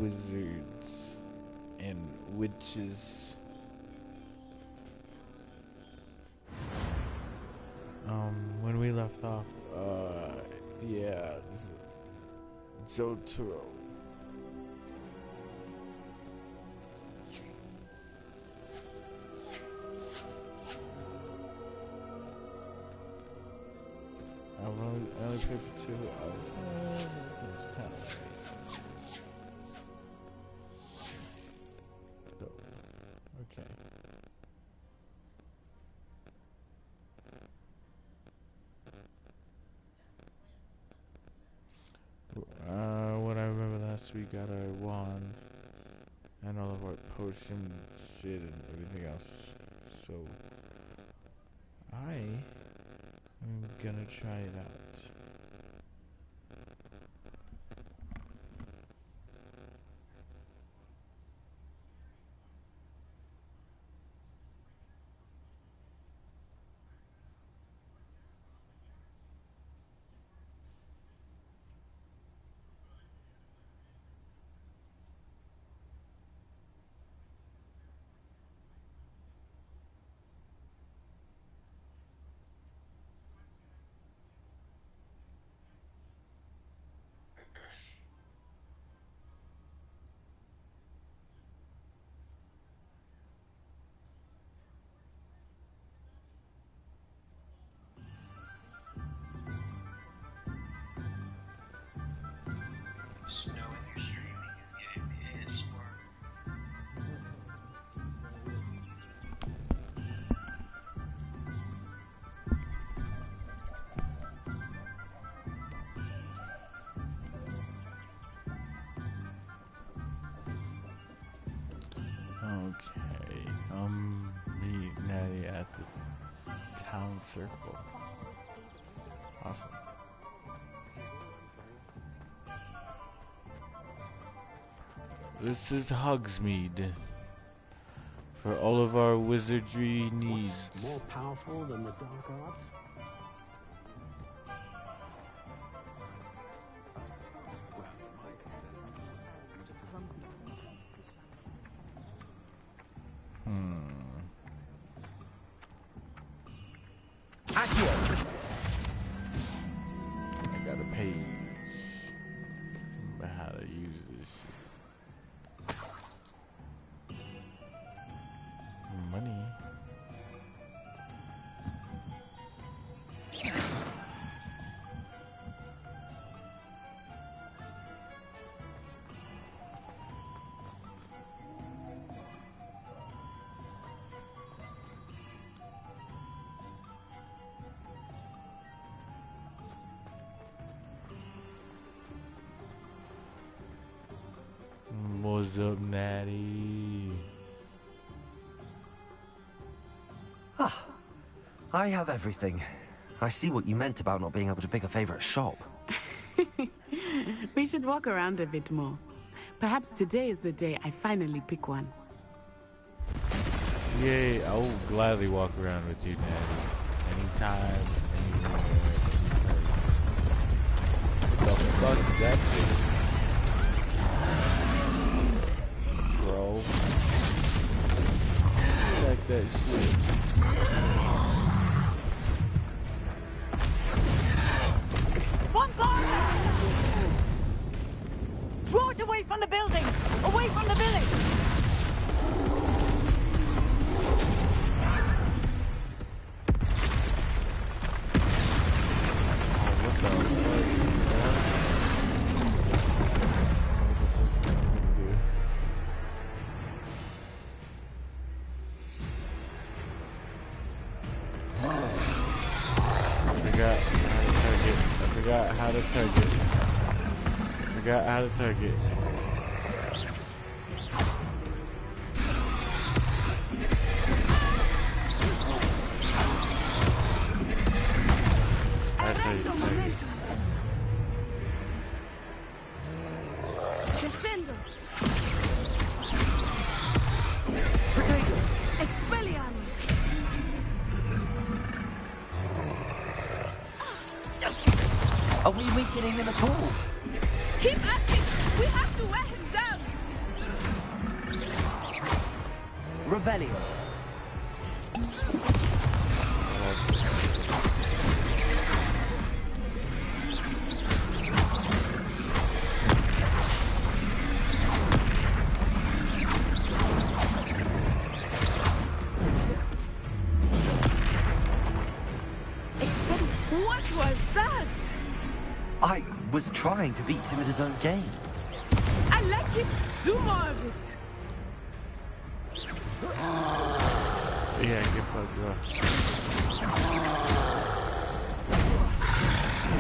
wizards and witches. When we left off, yeah, Jotaro. I only paid for 2 hours. It's kind of late. Okay. What I remember last week, got our wand and all of our potion shit and everything else. So I am gonna try it out. Okay, meet Natty at the town circle. Awesome. This is Hogsmeade for all of our wizardry needs. More powerful than the dark arts? I got a page about how to use this shit. Money. What's up, Natty? Ah, I have everything. I see what you meant about not being able to pick a favorite shop. We should walk around a bit more. Perhaps today is the day I finally pick one. Yay, I will gladly walk around with you, Natty. Anytime, anywhere, any place. What the fuck is that thing? Bro. Like that shit. One bar! Draw it away from the building! Away from the village! Forgot how to target. That's how you target. Descendo! Are we weakening him at all? Keep at it! We have to wear him down! Revelio. What was that? I was trying to beat him at his own game. I like it. Do more of it. Yeah, get fucked, bro.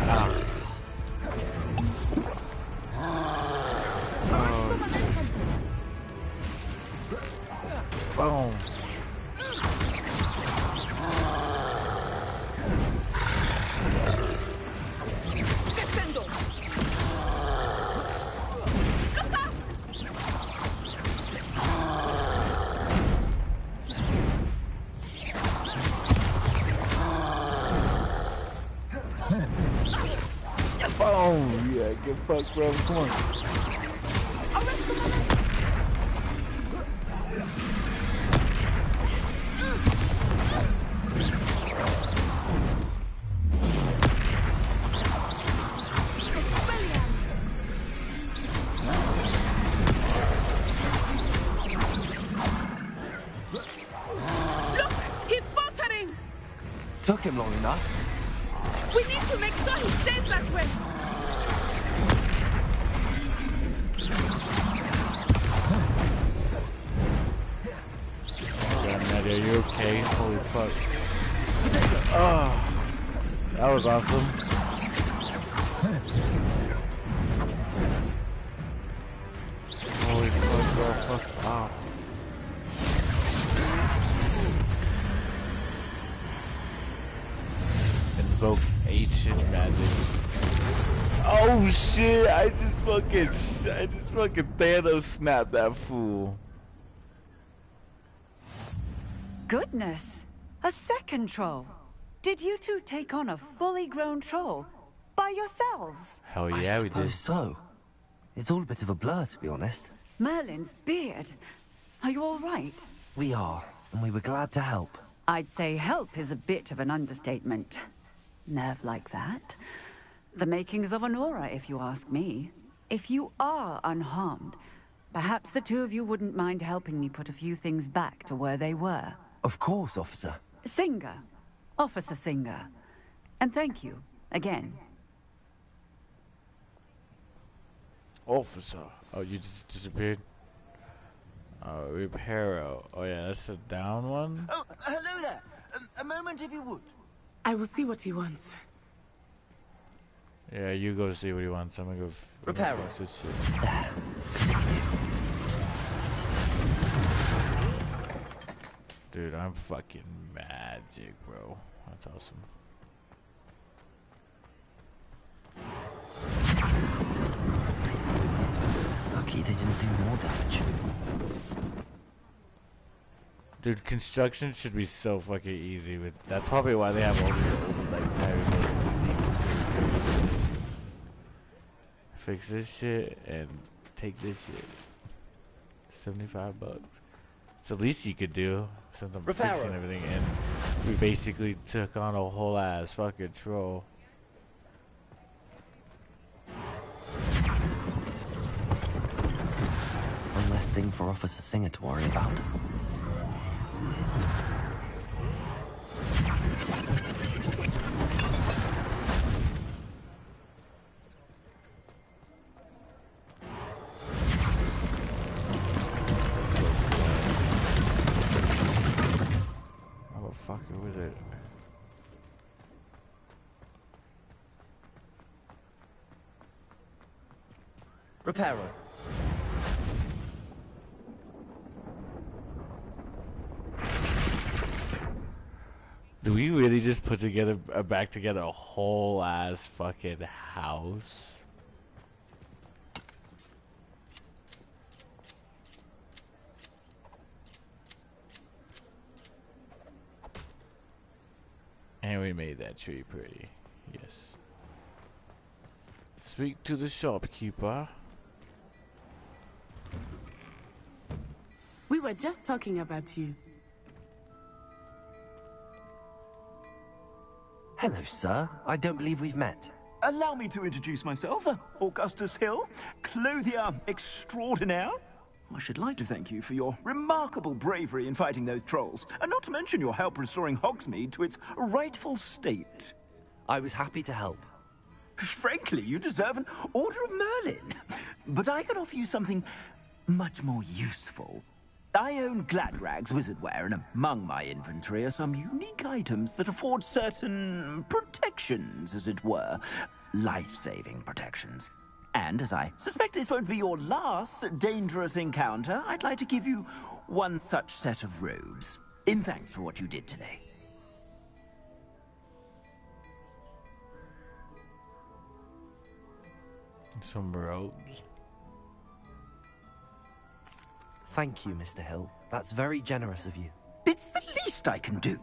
Ah. Oh, boom. Boom! Yeah, get fucked, bro. Come on. Look, he's faltering. Took him long enough. We need to make sure he stays that way. Are you okay? Holy fuck. Oh, that was awesome. Holy fuck, bro. Fuck off. Invoke ancient magic. Oh shit! I just fucking Thanos snapped that fool. Goodness, a second troll. Did you two take on a fully grown troll by yourselves? Hell yeah, we I did. suppose so. It's all a bit of a blur, to be honest. Merlin's beard. Are you all right? We are, and we were glad to help. I'd say help is a bit of an understatement. Nerve like that. The makings of an aura, if you ask me. If you are unharmed, perhaps the two of you wouldn't mind helping me put a few things back to where they were. Of course, officer. Singer. Officer Singer. And thank you, again. Officer. Oh, you just disappeared? Reparo. Oh yeah, that's the down one? Oh, hello there. A moment if you would. I will see what he wants. Yeah, you go see what he wants. I'm gonna go Reparo. fix this shit. Dude, I'm fucking magic, bro. That's awesome. Lucky they didn't do more damage. Dude, construction should be so fucking easy. With that's probably why they have all these old like tire buildings. It's easy to fix this shit and take this shit. $75. It's the least you could do since I'm fixing everything, and we basically took on a whole ass fucking troll. One less thing for Officer Singer to worry about. Motherfucker, was it? Reparo. Do we really just put together back together a whole ass fucking house? And we made that tree pretty. Yes. Speak to the shopkeeper. We were just talking about you. Hello, sir. I don't believe we've met. Allow me to introduce myself, Augustus Hill, clothier extraordinaire. I should like to thank you for your remarkable bravery in fighting those trolls, and not to mention your help restoring Hogsmeade to its rightful state. I was happy to help. Frankly, you deserve an Order of Merlin. But I can offer you something much more useful. I own Gladrag's wizardware, and among my inventory are some unique items that afford certain protections, as it were. Life-saving protections. And as I suspect this won't be your last dangerous encounter, I'd like to give you one such set of robes, in thanks for what you did today. Some robes. Thank you, Mr. Hill. That's very generous of you. It's the least I can do.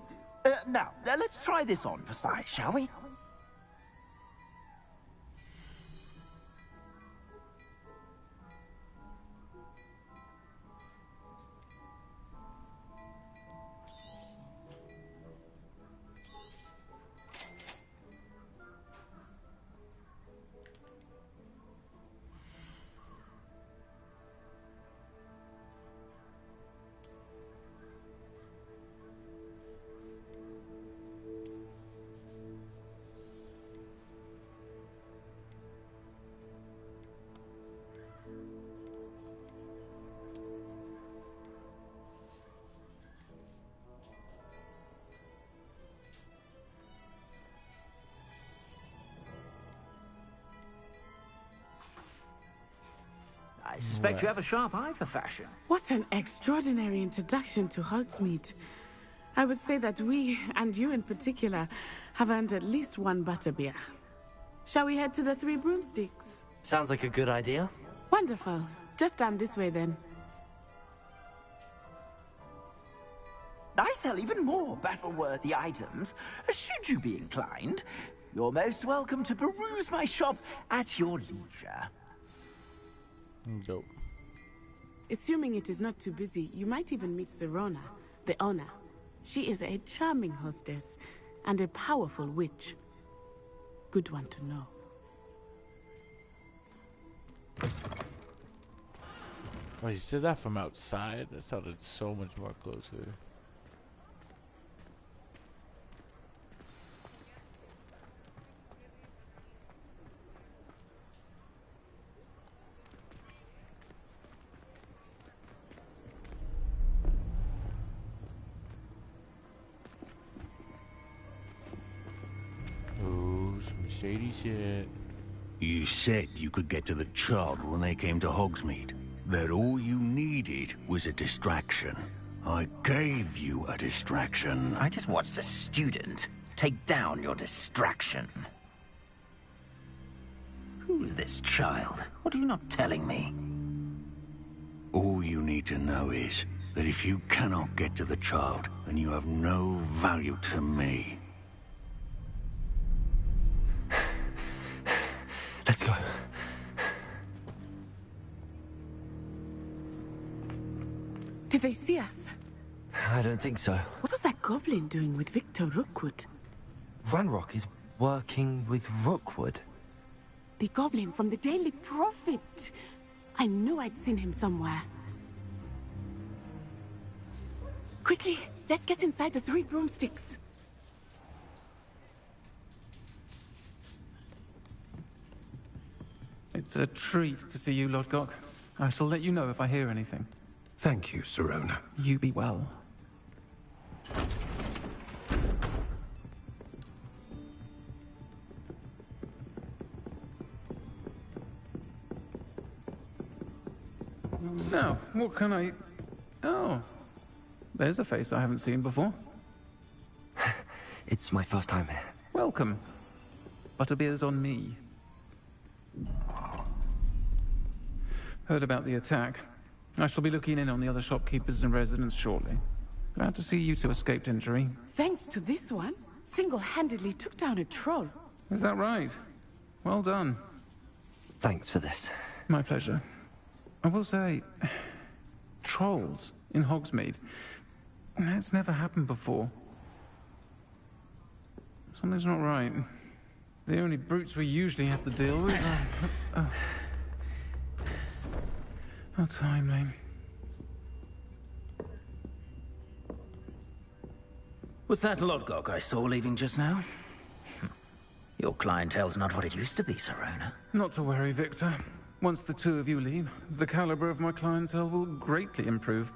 Now, let's try this on for size, shall we? I suspect you have a sharp eye for fashion. What an extraordinary introduction to Hogsmeade. I would say that we, and you in particular, have earned at least one butterbeer. Shall we head to the Three Broomsticks? Sounds like a good idea. Wonderful. Just down this way then. I sell even more battle-worthy items. Should you be inclined, you're most welcome to peruse my shop at your leisure. Dope. Assuming it is not too busy, you might even meet Serona, the owner. She is a charming hostess and a powerful witch. Good one to know. Oh, you said that from outside? That sounded so much more closer. Ooh, some shady shit. You said you could get to the child when they came to Hogsmeade. That all you needed was a distraction. I gave you a distraction. I just watched a student take down your distraction. Who's this child? What are you not telling me? All you need to know is that if you cannot get to the child, then you have no value to me. Let's go. Did they see us? I don't think so. What was that goblin doing with Victor Rookwood? Ranrock is working with Rookwood. The goblin from the Daily Prophet. I knew I'd seen him somewhere. Quickly, let's get inside the Three Broomsticks. It's a treat to see you, Lodgok. I shall let you know if I hear anything. Thank you, Serona. You be well. Now, what can I... Oh, there's a face I haven't seen before. It's my first time here. Welcome. Butterbeer's on me. Heard about the attack. I shall be looking in on the other shopkeepers and residents shortly. Glad to see you two escaped injury. Thanks to this one, single-handedly took down a troll. Is that right? Well done. Thanks for this. My pleasure. I will say, trolls, in Hogsmeade. That's never happened before. Something's not right. The only brutes we usually have to deal with are... How timely. Was that Lodgok I saw leaving just now? Your clientele's not what it used to be, Serona. Not to worry, Victor. Once the two of you leave, the caliber of my clientele will greatly improve.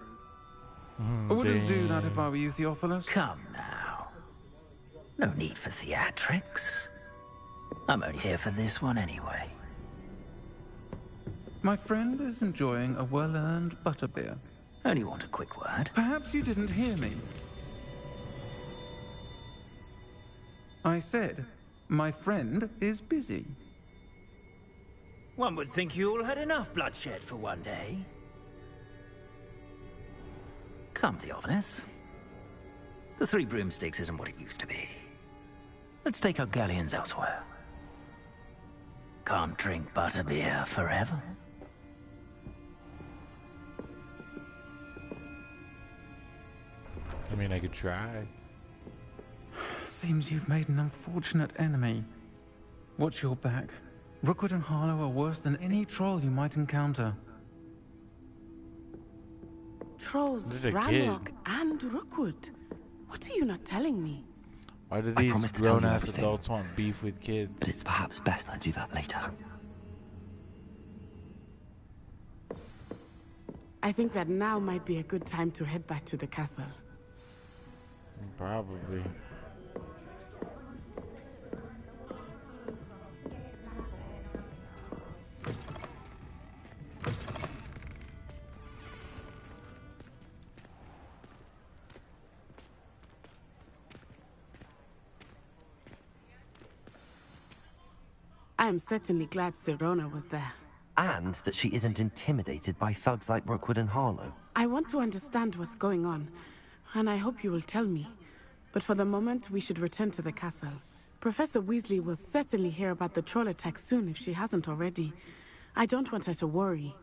I wouldn't do that if I were you, Theophilus. Come now. No need for theatrics. I'm only here for this one anyway. My friend is enjoying a well-earned butterbeer. Only want a quick word. Perhaps you didn't hear me. I said, my friend is busy. One would think you all had enough bloodshed for one day. Come, Theophilus. The Three Broomsticks isn't what it used to be. Let's take our galleons elsewhere. Can't drink butterbeer forever. I mean, I could try. Seems you've made an unfortunate enemy. Watch your back. Rookwood and Harlow are worse than any troll you might encounter. Trolls, This is a Ranrock, kid. and Rookwood. What are you not telling me? Why do I these promise to tell you grown-ass everything. adults want beef with kids? But it's perhaps best I do that later. I think that now might be a good time to head back to the castle. Probably. I am certainly glad Serona was there. And that she isn't intimidated by thugs like Rookwood and Harlow. I want to understand what's going on, and I hope you will tell me. But for the moment, we should return to the castle. Professor Weasley will certainly hear about the troll attack soon if she hasn't already. I don't want her to worry.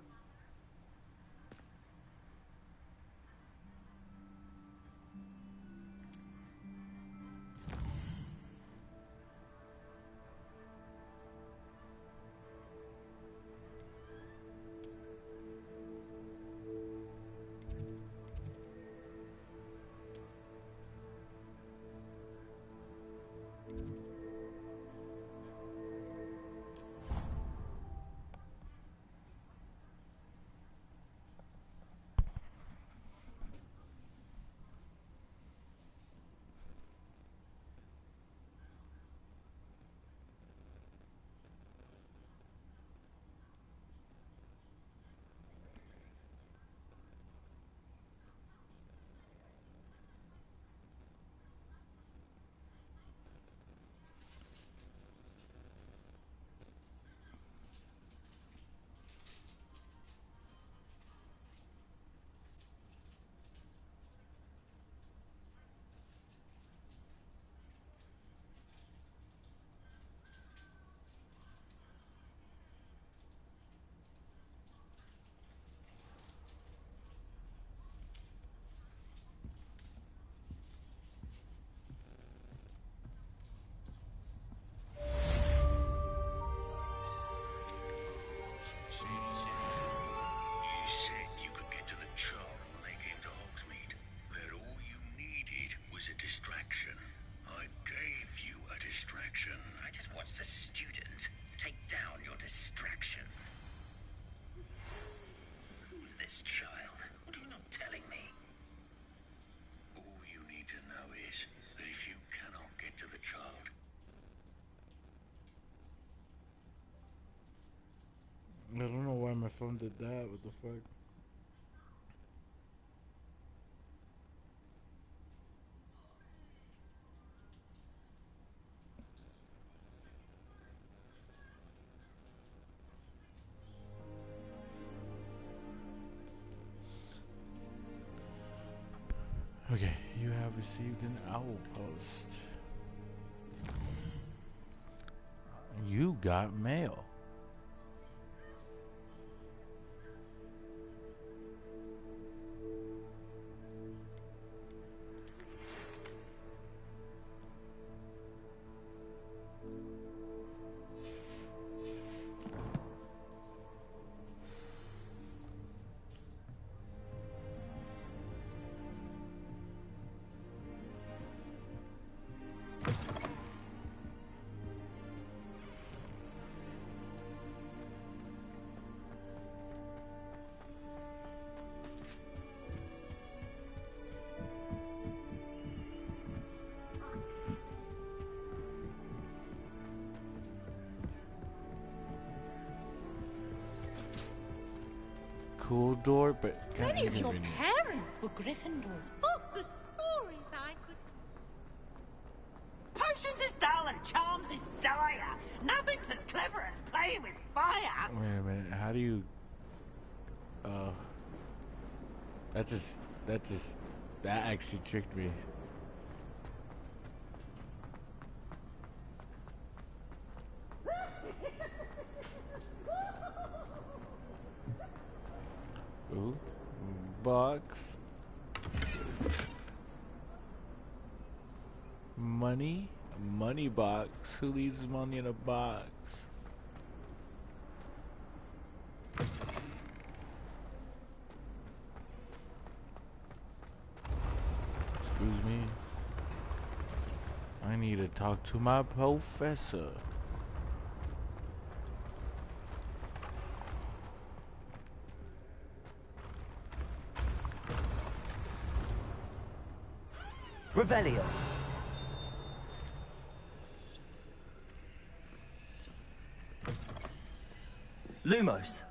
You said you could get to the child when they came to Hogsmeade. That all you needed was a distraction. I gave you a distraction. I just watched a student take down your distraction. Who's this child? What are you not telling me? All you need to know is that if you cannot get to the child, I don't know why my phone did that. What the fuck? Okay, you have received an owl post. You got mail. cool door, but Many of your parents were Gryffindors. Oh, the stories I could... Potions is dull and charms is dire. Nothing's as clever as playing with fire. Wait a minute. How do you? That actually tricked me. Ooh, box. Money? Money box. Who leaves money in a box? Excuse me. I need to talk to my professor. Revelio. Lumos.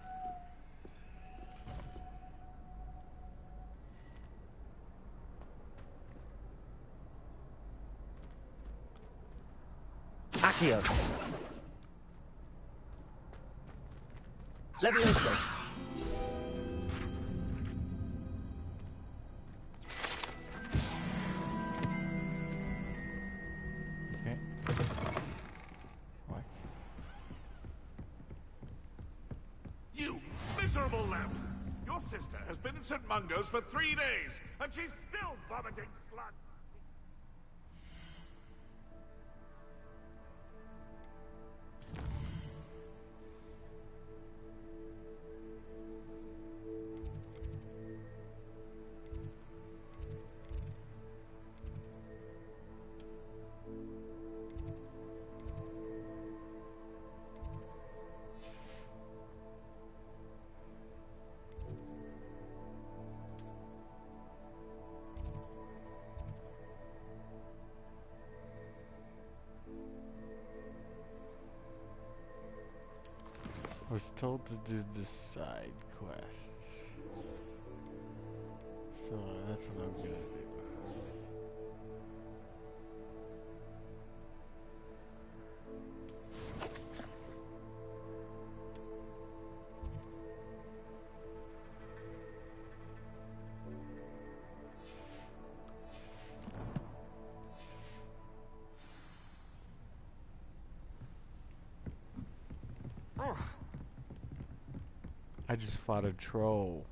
Accio. Levioso. Okay. What? You miserable lamp! Your sister has been in St. Mungo's for 3 days, and she's still vomiting sludge! I was told to do the side quests. So that's what I'm gonna do. I just fought a troll.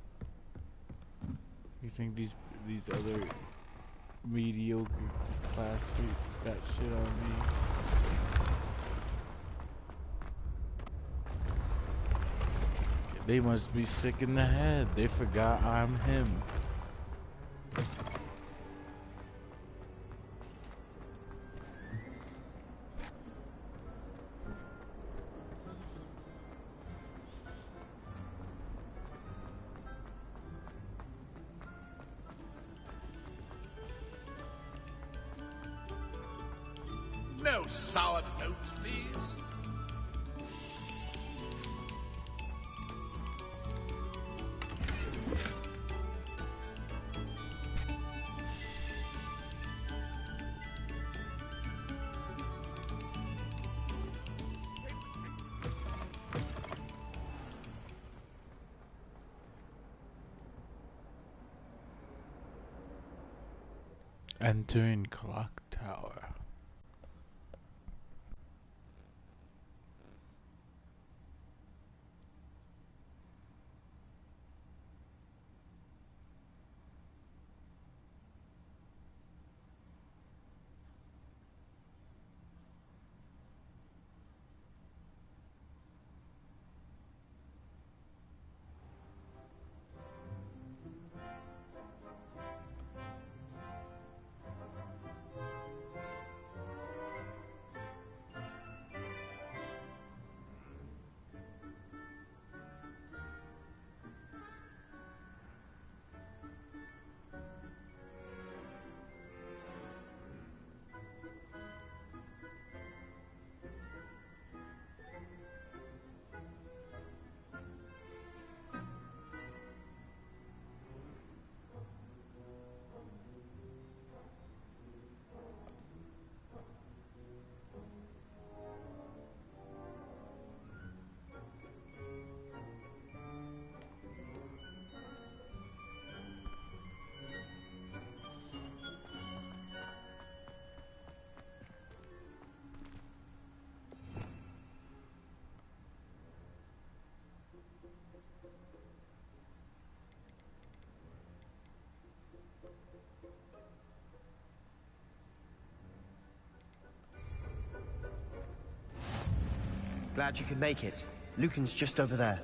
You think these other mediocre classmates got shit on me? They must be sick in the head. They forgot I'm him. No sour notes, please. Entering clock tower. Glad you could make it. Lucan's just over there.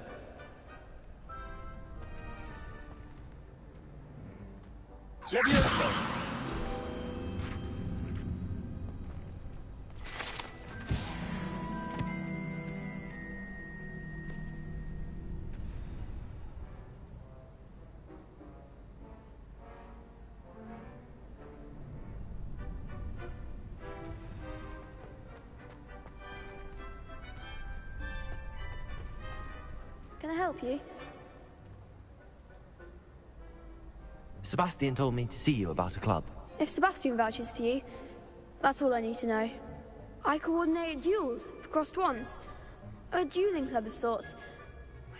Levioso! Can I help you? Sebastian told me to see you about a club. If Sebastian vouches for you, that's all I need to know. I coordinate duels for crossed wands. A dueling club of sorts.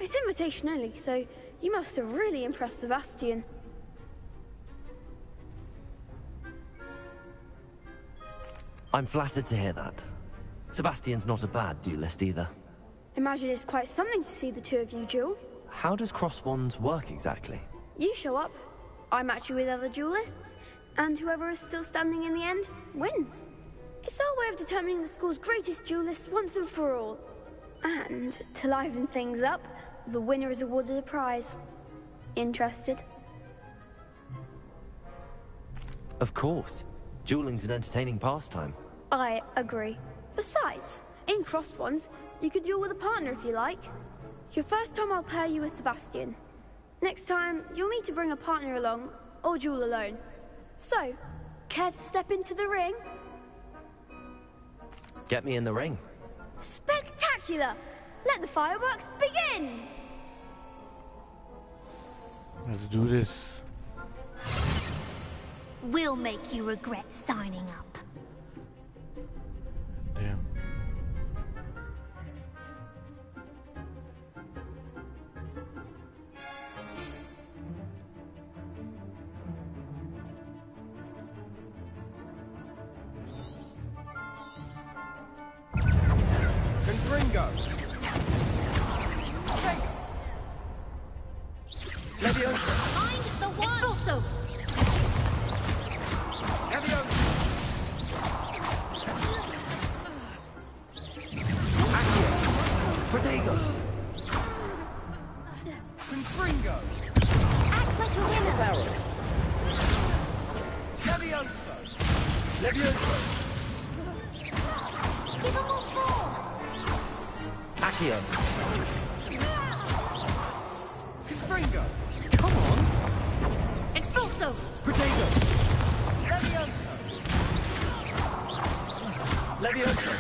It's invitation only, so you must have really impressed Sebastian. I'm flattered to hear that. Sebastian's not a bad duelist either. Imagine it's quite something to see the two of you duel. How does cross wands work exactly? You show up, I match you with other duelists, and whoever is still standing in the end wins. It's our way of determining the school's greatest duelist once and for all. And to liven things up, the winner is awarded a prize. Interested? Of course. Dueling's an entertaining pastime. I agree. Besides, in crossed ones, you could duel with a partner if you like. Your first time I'll pair you with Sebastian. Next time, you'll need to bring a partner along, or duel alone. So, care to step into the ring? Get me in the ring. Spectacular! Let the fireworks begin! Let's do this. We'll make you regret signing up. Damn. Confringo! Levioso! Find the one! Also! Levioso! Protego! Confringo! Act like a winner! Barrel! Levioso! Levioso! Give them all four! Accio. Confringo! Come on! Expulso! Protego! Levioso! Levioso!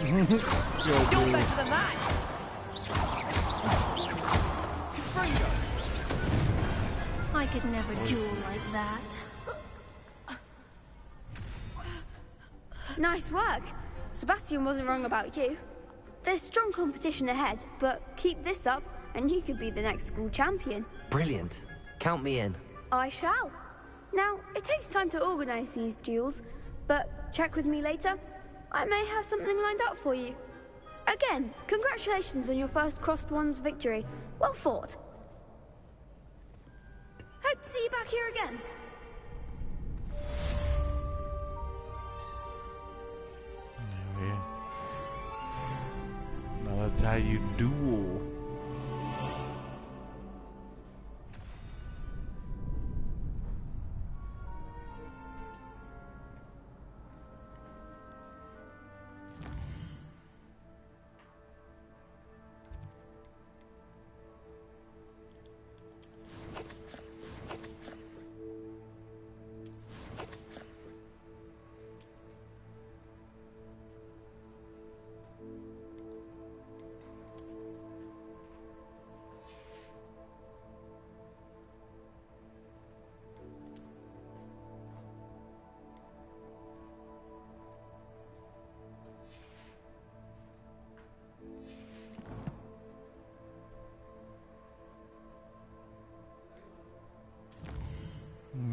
You're better than that! Confringo! I could never duel like that. Nice work. Sebastian wasn't wrong about you. There's strong competition ahead, but keep this up and you could be the next school champion. Brilliant. Count me in. I shall. Now, it takes time to organize these duels, but check with me later. I may have something lined up for you. Again, congratulations on your first crossed wands victory. Well fought. Hope to see you back here again. Yeah. Now that's how you duel.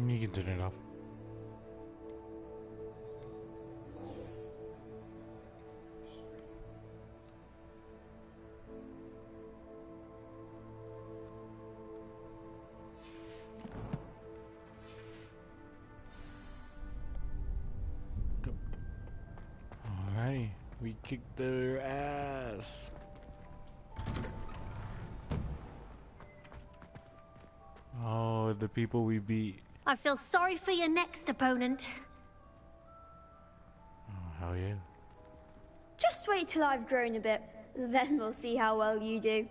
You can turn it off. Alright, we kicked their ass. us. Oh, the people we beat. I feel sorry for your next opponent. Oh, hell yeah. Just wait till I've grown a bit. Then we'll see how well you do.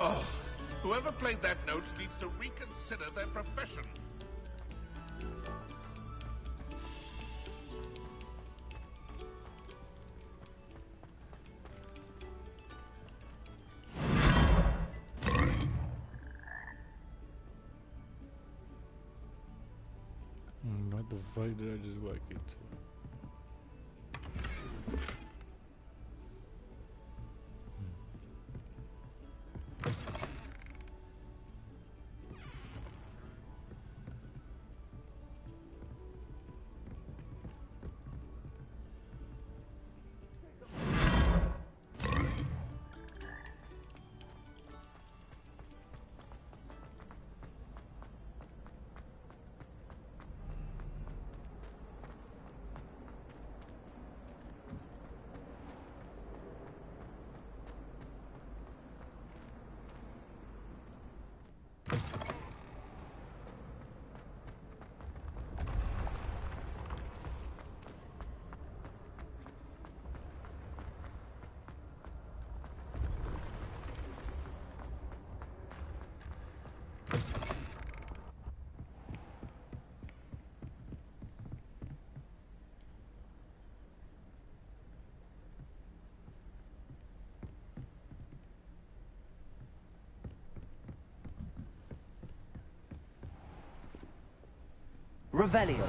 Oh, whoever played that note needs to reconsider their profession. What the fuck did I just walk into? Revelio.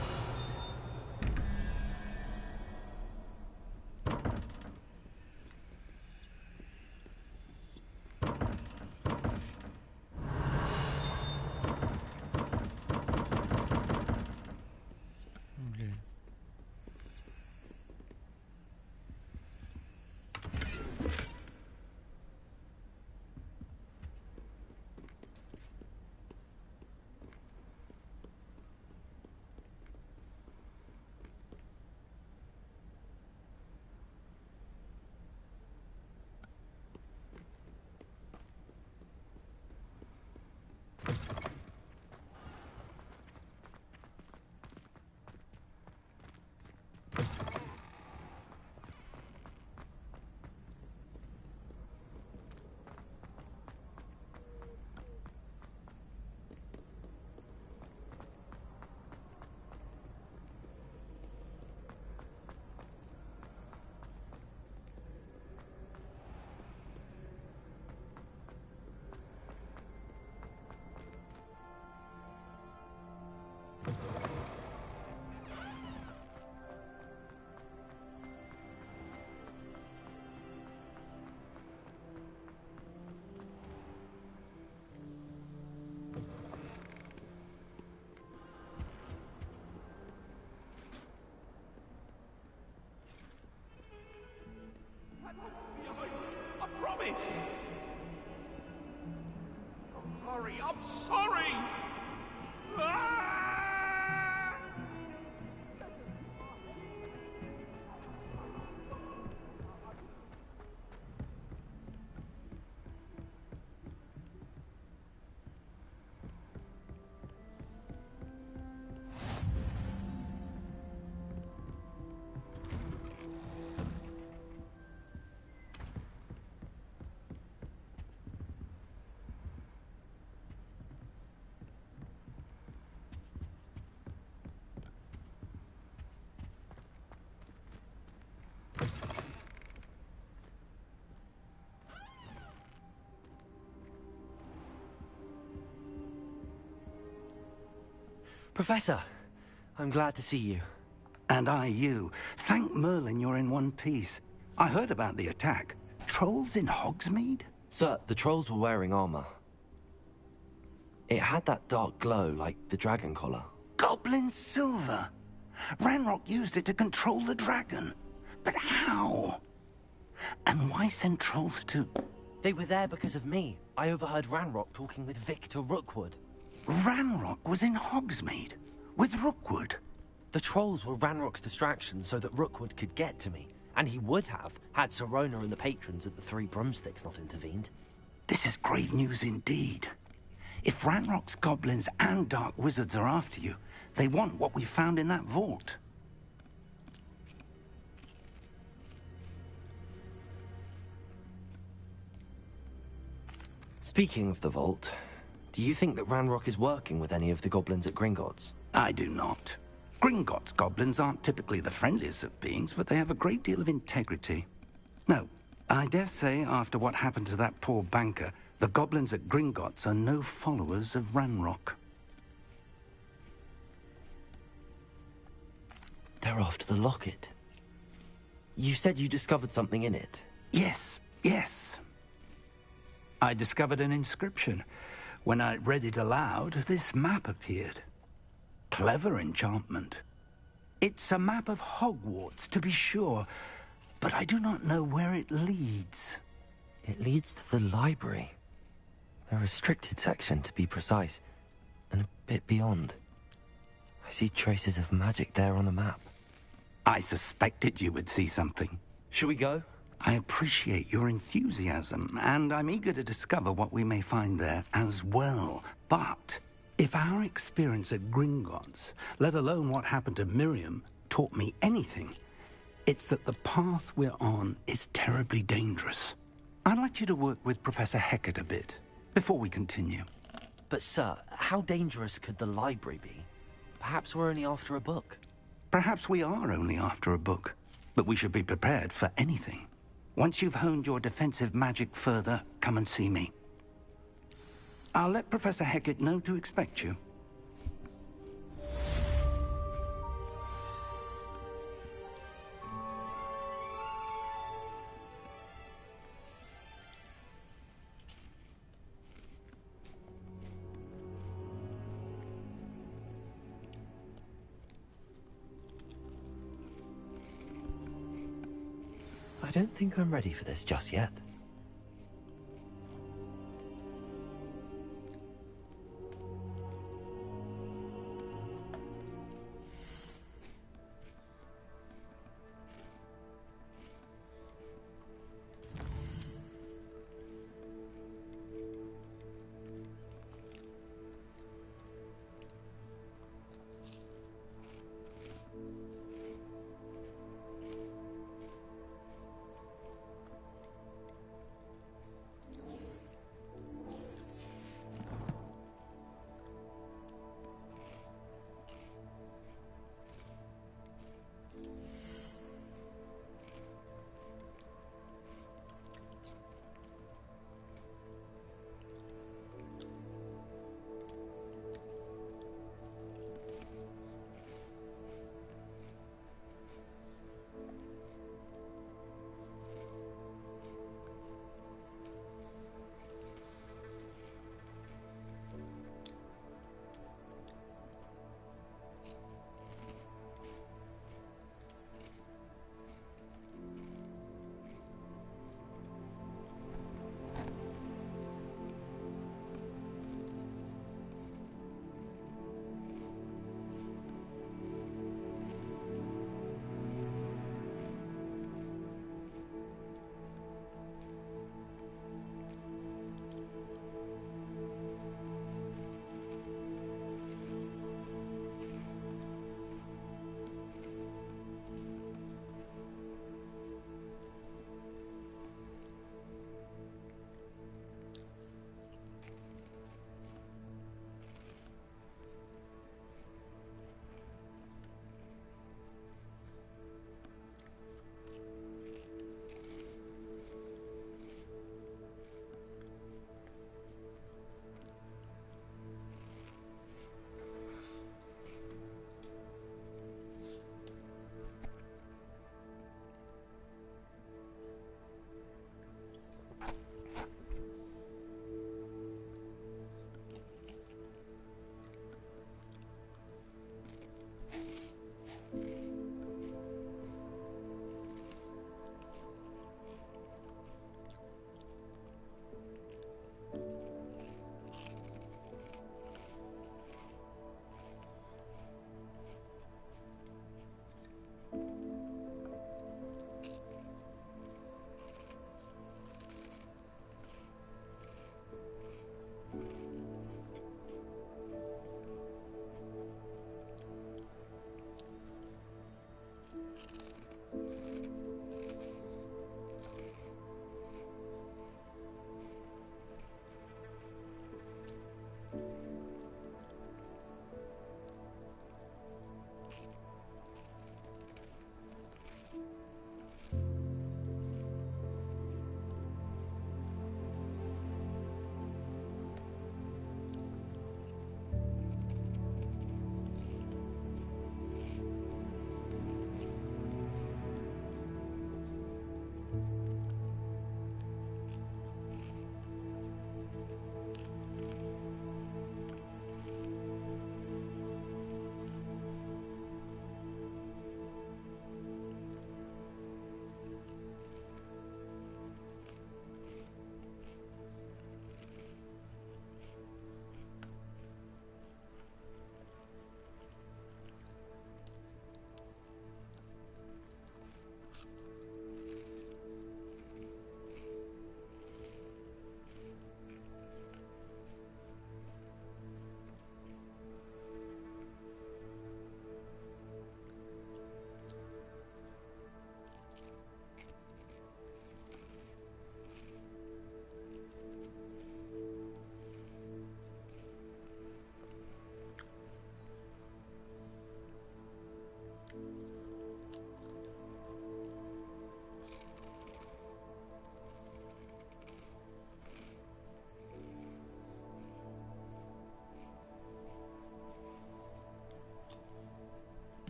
Okay. promise. I'm sorry. I'm sorry. Ah! Professor, I'm glad to see you. And I you. Thank Merlin you're in one piece. I heard about the attack. Trolls in Hogsmeade? Sir, the trolls were wearing armor. It had that dark glow like the dragon collar. Goblin silver! Ranrock used it to control the dragon. But how? And why send trolls to... They were there because of me. I overheard Ranrock talking with Victor Rookwood. Ranrock was in Hogsmeade? With Rookwood? The trolls were Ranrock's distraction so that Rookwood could get to me. And he would have, had Sirona and the patrons at the Three Broomsticks not intervened. This is grave news indeed. If Ranrock's goblins and dark wizards are after you, they want what we found in that vault. Speaking of the vault, do you think that Ranrock is working with any of the goblins at Gringotts? I do not. Gringotts goblins aren't typically the friendliest of beings, but they have a great deal of integrity. No, I dare say after what happened to that poor banker, the goblins at Gringotts are no followers of Ranrock. They're after the locket. You said you discovered something in it. Yes, yes. I discovered an inscription. When I read it aloud, this map appeared. Clever enchantment. It's a map of Hogwarts, to be sure, but I do not know where it leads. It leads to the library. The restricted section, to be precise, and a bit beyond. I see traces of magic there on the map. I suspected you would see something. Shall we go? I appreciate your enthusiasm, and I'm eager to discover what we may find there as well. But if our experience at Gringotts, let alone what happened to Miriam, taught me anything, it's that the path we're on is terribly dangerous. I'd like you to work with Professor Hecat a bit before we continue. But sir, how dangerous could the library be? Perhaps we're only after a book. Perhaps we are only after a book, but we should be prepared for anything. Once you've honed your defensive magic further, come and see me. I'll let Professor Hecat know to expect you. I don't think I'm ready for this just yet.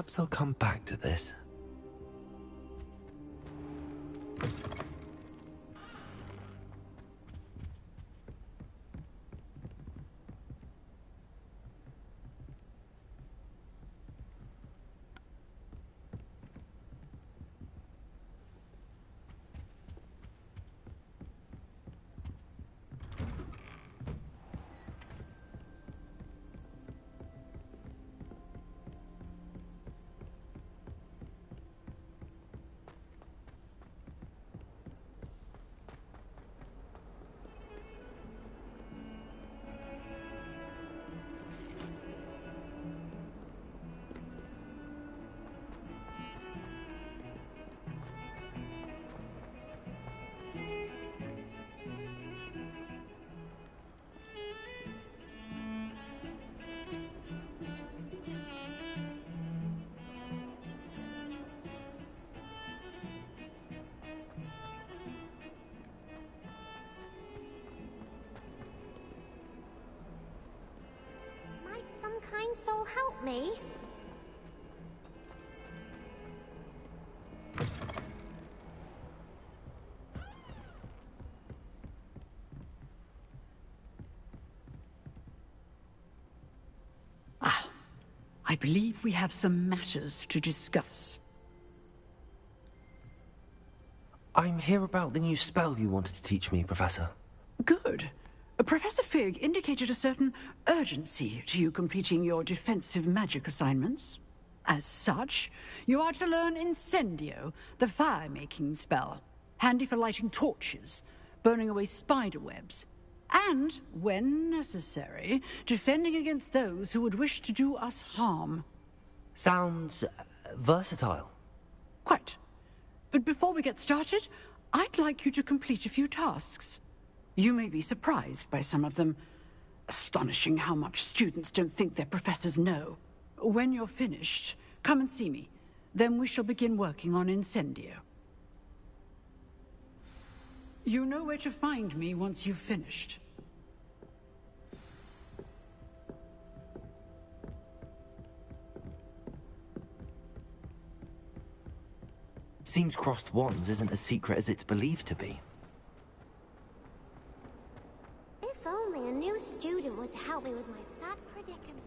Perhaps I'll come back to this. Might some kind soul help me? I believe we have some matters to discuss. I'm here about the new spell you wanted to teach me, Professor. Good. Professor Fig indicated a certain urgency to you completing your defensive magic assignments. As such, you are to learn Incendio, the fire-making spell, handy for lighting torches, burning away spider webs, and, when necessary, defending against those who would wish to do us harm. Sounds versatile. Quite. But before we get started, I'd like you to complete a few tasks. You may be surprised by some of them. Astonishing how much students don't think their professors know. When you're finished, come and see me. Then we shall begin working on Incendio. You know where to find me once you've finished. Seems crossed wands isn't as secret as it's believed to be. If only a new student were to help me with my sad predicament.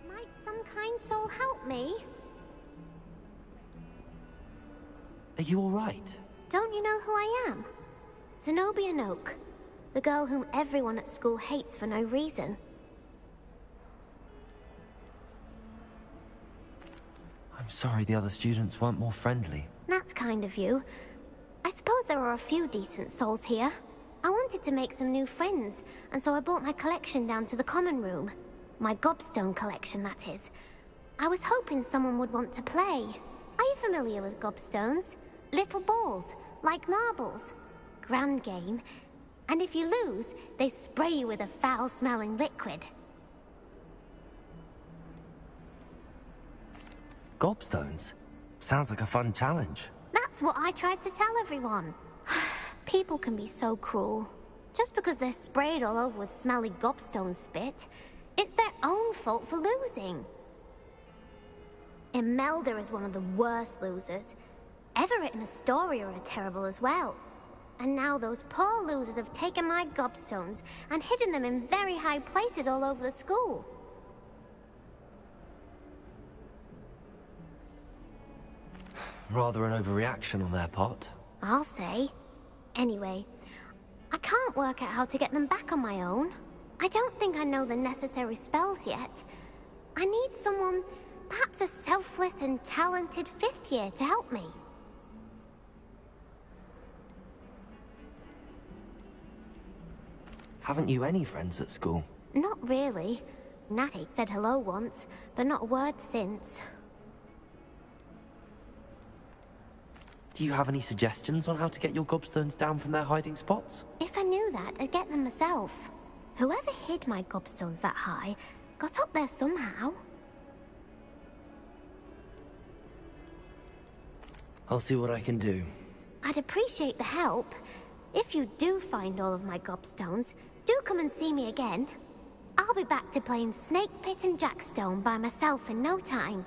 Might some kind soul help me? Are you all right? Don't you know who I am? Zenobia Noak, the girl whom everyone at school hates for no reason. I'm sorry the other students weren't more friendly. That's kind of you. I suppose there are a few decent souls here. I wanted to make some new friends, and so I brought my collection down to the common room. My gobstone collection, that is. I was hoping someone would want to play. Are you familiar with gobstones? Little balls, like marbles. Grand game. And if you lose, they spray you with a foul-smelling liquid. Gobstones? Sounds like a fun challenge. That's what I tried to tell everyone. People can be so cruel. Just because they're sprayed all over with smelly gobstone spit, it's their own fault for losing. Imelda is one of the worst losers. Everett and Astoria are terrible as well. And now those poor losers have taken my gobstones and hidden them in very high places all over the school. Rather an overreaction on their part. I'll say. Anyway, I can't work out how to get them back on my own. I don't think I know the necessary spells yet. I need someone, perhaps a selfless and talented fifth year to help me. Haven't you any friends at school? Not really. Natty said hello once, but not a word since. Do you have any suggestions on how to get your gobstones down from their hiding spots? If I knew that, I'd get them myself. Whoever hid my gobstones that high got up there somehow. I'll see what I can do. I'd appreciate the help. If you do find all of my gobstones, do come and see me again. I'll be back to playing Snake Pit and Jackstone by myself in no time.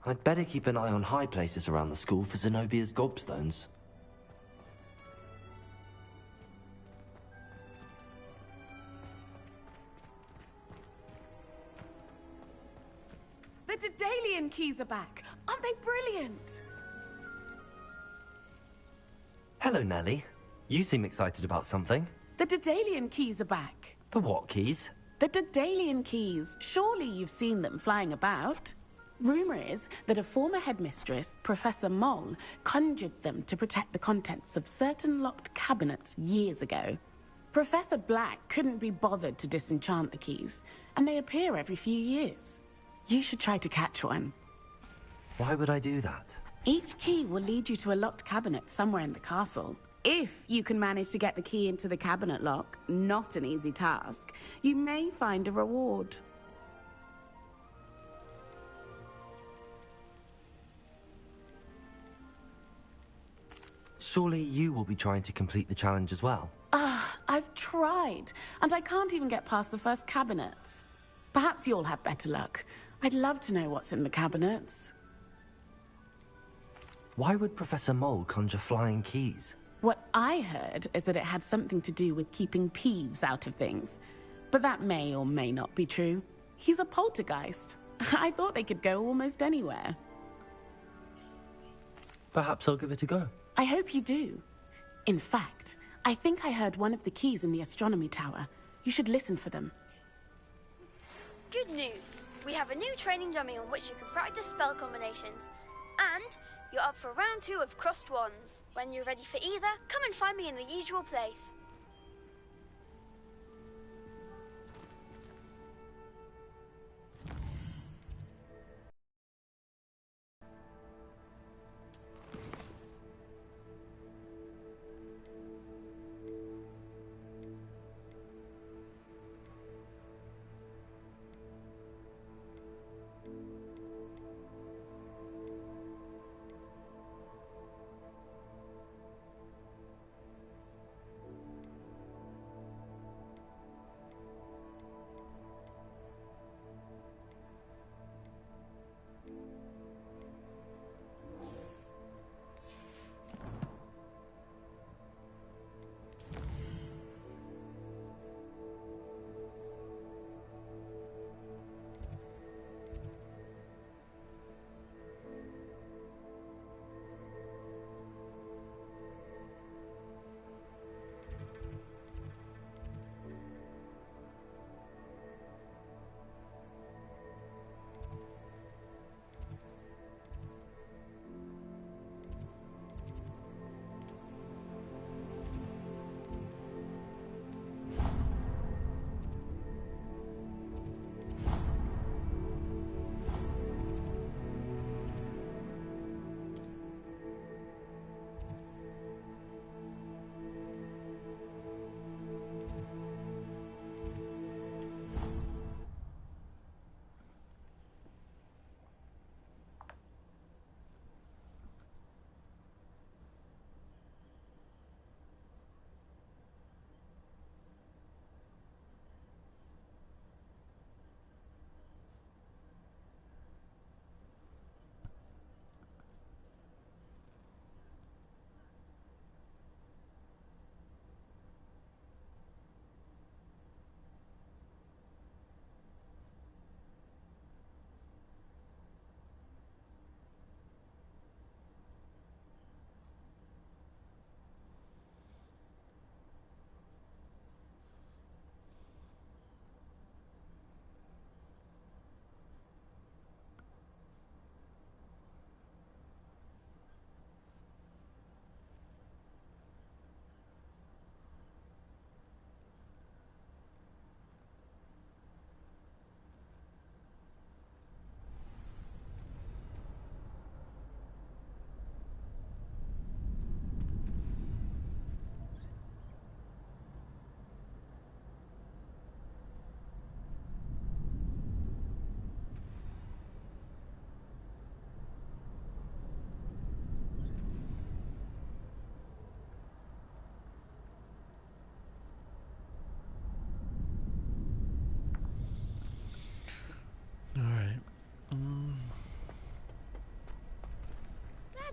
I'd better keep an eye on high places around the school for Zenobia's gobstones. The Daedalian keys are back. Aren't they brilliant? Hello, Nellie. You seem excited about something. The Daedalian keys are back. The what keys? The Daedalian keys. Surely you've seen them flying about. Rumor is that a former headmistress, Professor Moll, conjured them to protect the contents of certain locked cabinets years ago. Professor Black couldn't be bothered to disenchant the keys, and they appear every few years. You should try to catch one. Why would I do that? Each key will lead you to a locked cabinet somewhere in the castle. If you can manage to get the key into the cabinet lock, not an easy task, you may find a reward. Surely you will be trying to complete the challenge as well. I've tried, and I can't even get past the first cabinets. Perhaps you'll have better luck. I'd love to know what's in the cabinets. Why would Professor Mole conjure flying keys? What I heard is that it had something to do with keeping Peeves out of things. But that may or may not be true. He's a poltergeist. I thought they could go almost anywhere. Perhaps I'll give it a go. I hope you do. In fact, I think I heard one of the keys in the astronomy tower. You should listen for them. Good news. We have a new training dummy on which you can practice spell combinations. And you're up for round 2 of Crossed Wands. When you're ready for either, come and find me in the usual place.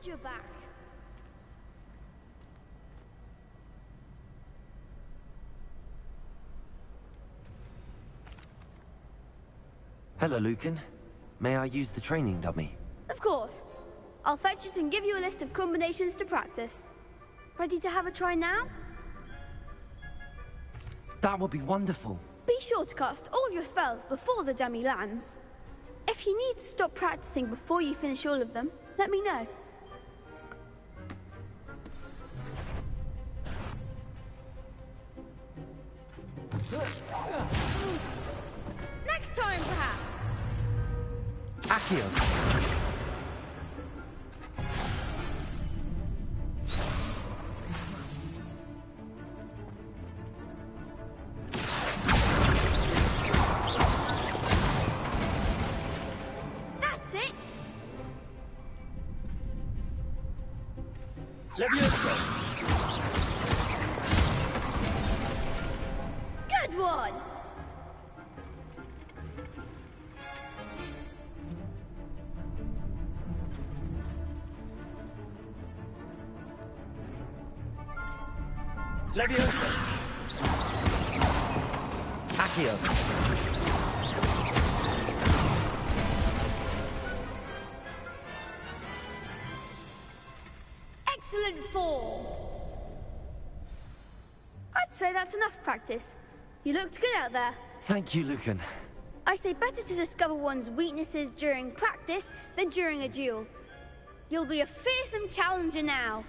Glad you're back. Hello, Lucan. May I use the training dummy? Of course. I'll fetch it and give you a list of combinations to practice. Ready to have a try now? That would be wonderful. Be sure to cast all your spells before the dummy lands. If you need to stop practicing before you finish all of them, let me know. Next time, perhaps. Accio! That's it! Levioso! Good one! Levioso! Accio! Excellent form! I'd say that's enough practice. You looked good out there. Thank you, Lucan. I say better to discover one's weaknesses during practice than during a duel. You'll be a fearsome challenger now.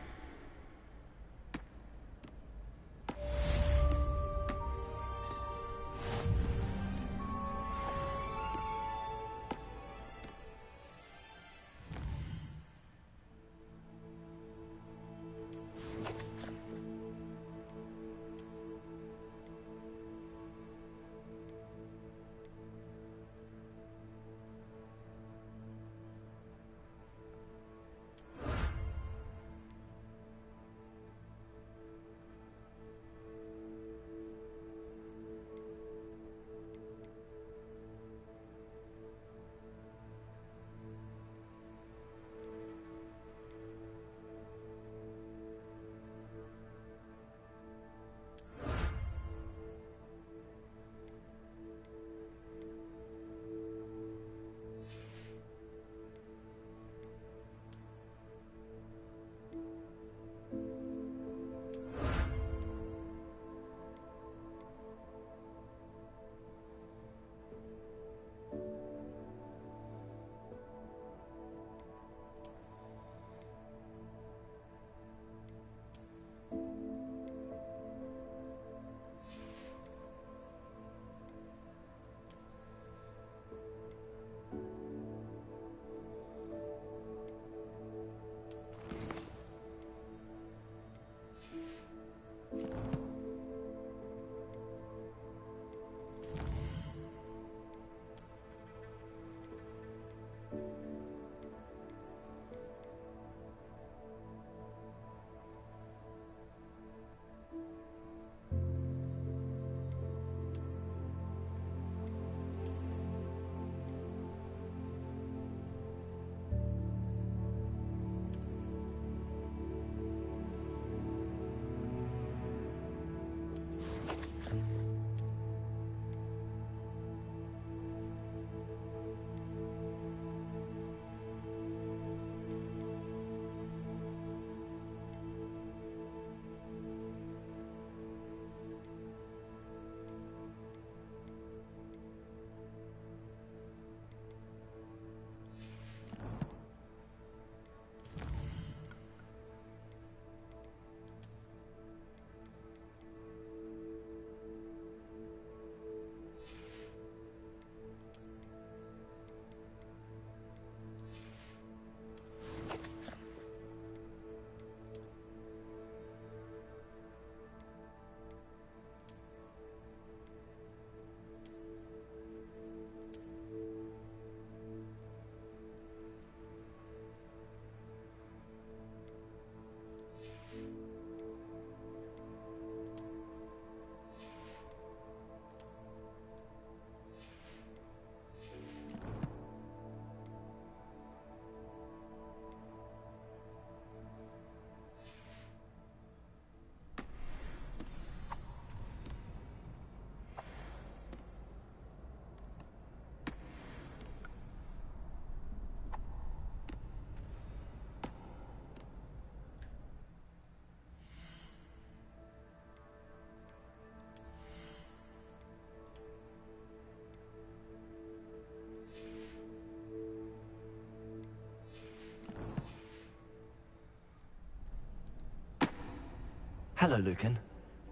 Hello, Lucan.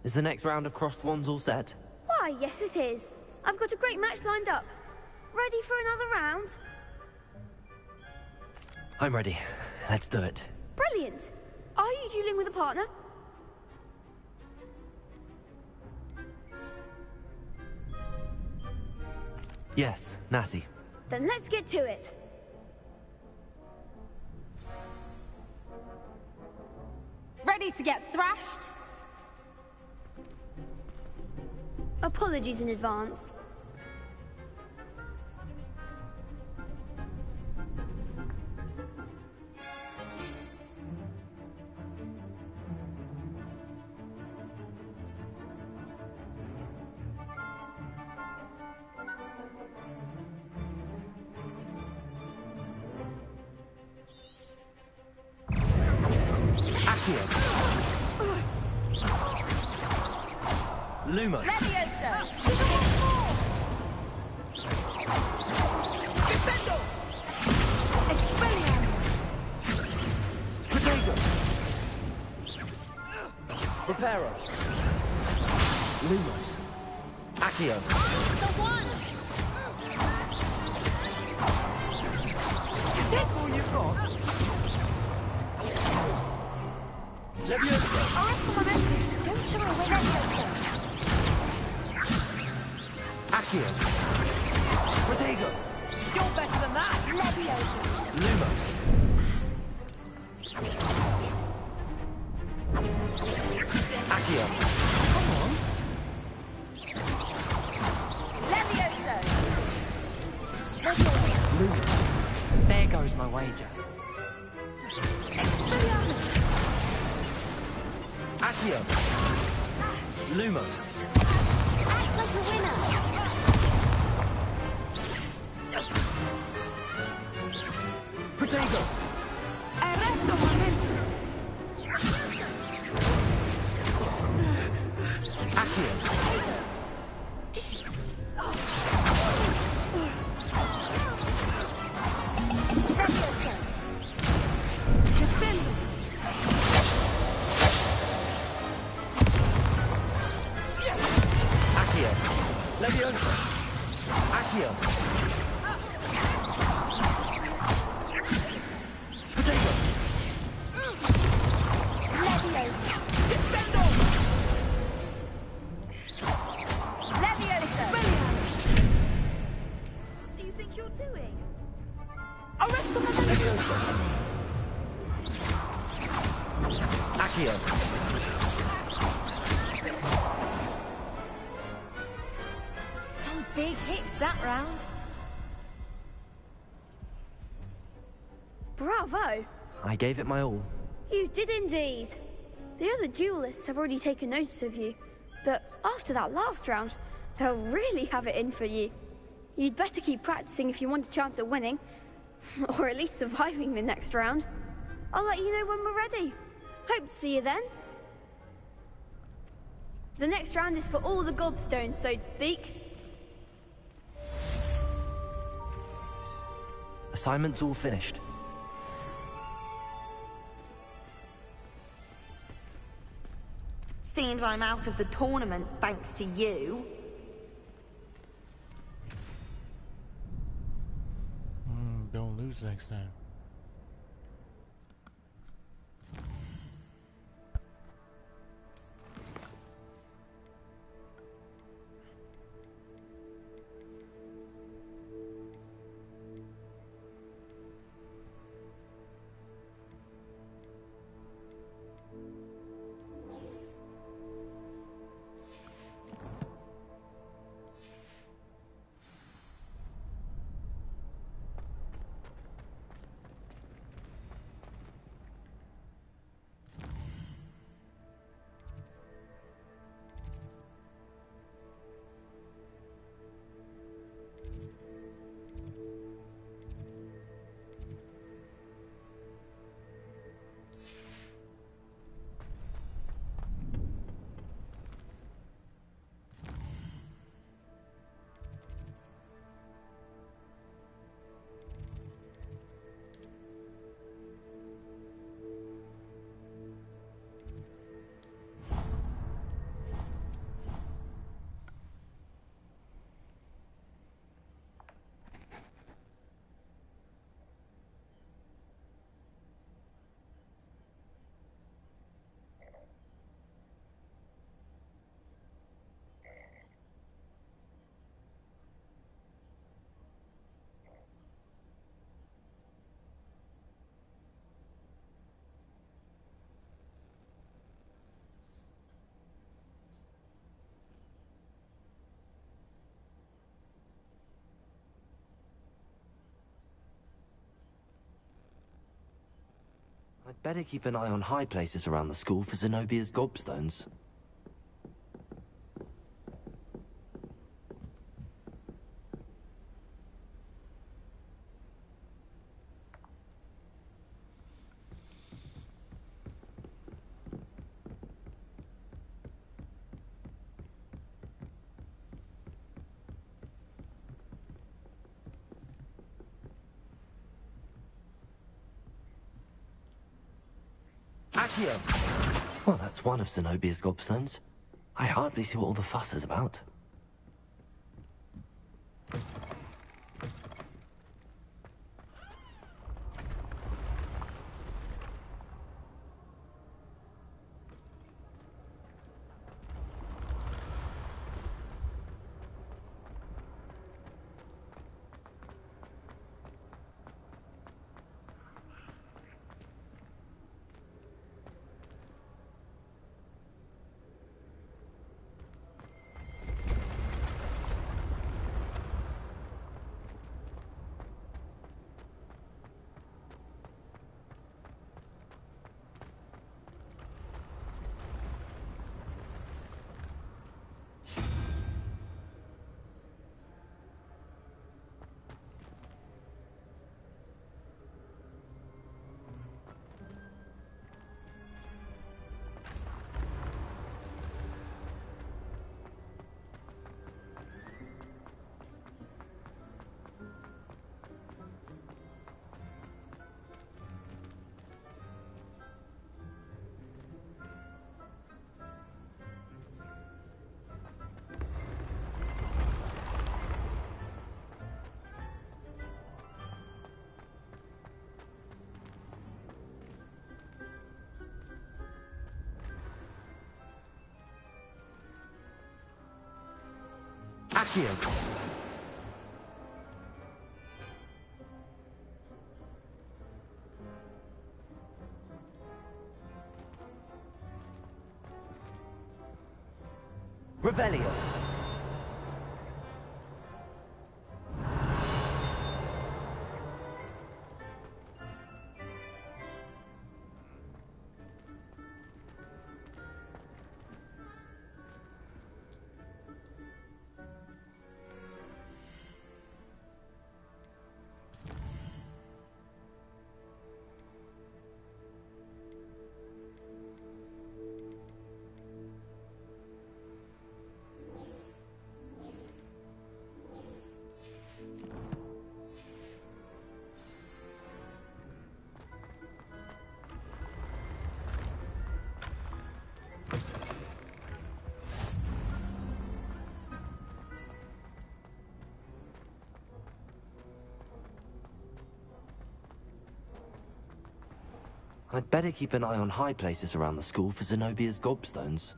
Is the next round of crossed wands all set? Why, yes it is. I've got a great match lined up. Ready for another round? I'm ready. Let's do it. Brilliant. Are you dueling with a partner? Yes, Natty. Then let's get to it. Ready to get thrashed? Apologies in advance. Lumos. Levioso! Defendo! Expelliarmus! Protego. Reparo. Lumos. Accio. The one! You take all you've got. Levioso. Arrest momentum! Don't shy away, Levioso! Accio. Protego. You're better than that. Levioso! Lumos. Accio. Come on. Levioso! Lumos. There goes my wager. Expelliarmus! Accio. Lumos. Act like a winner! Protego. Arresto momentum. Accio. Levioso! Defendo. Accio. Levioso. Accio. Protego. Levioso! Defendo! Levioso! What do you think you're doing? Arrest the momentum! Levioso. Accio. Some big hits that round. Bravo! I gave it my all. You did indeed. The other duelists have already taken notice of you, but after that last round, they'll really have it in for you. You'd better keep practicing if you want a chance at winning, or at least surviving the next round. I'll let you know when we're ready. Hope to see you then. The next round is for all the gobstones, so to speak. Assignment's all finished. Seems I'm out of the tournament thanks to you. Don't lose next time. I'd better keep an eye on high places around the school for Zenobia's gobstones. Accio! Well, that's one of Zenobia's gobstones. I hardly see what all the fuss is about. Accio! Revelio! I'd better keep an eye on high places around the school for Zenobia's gobstones.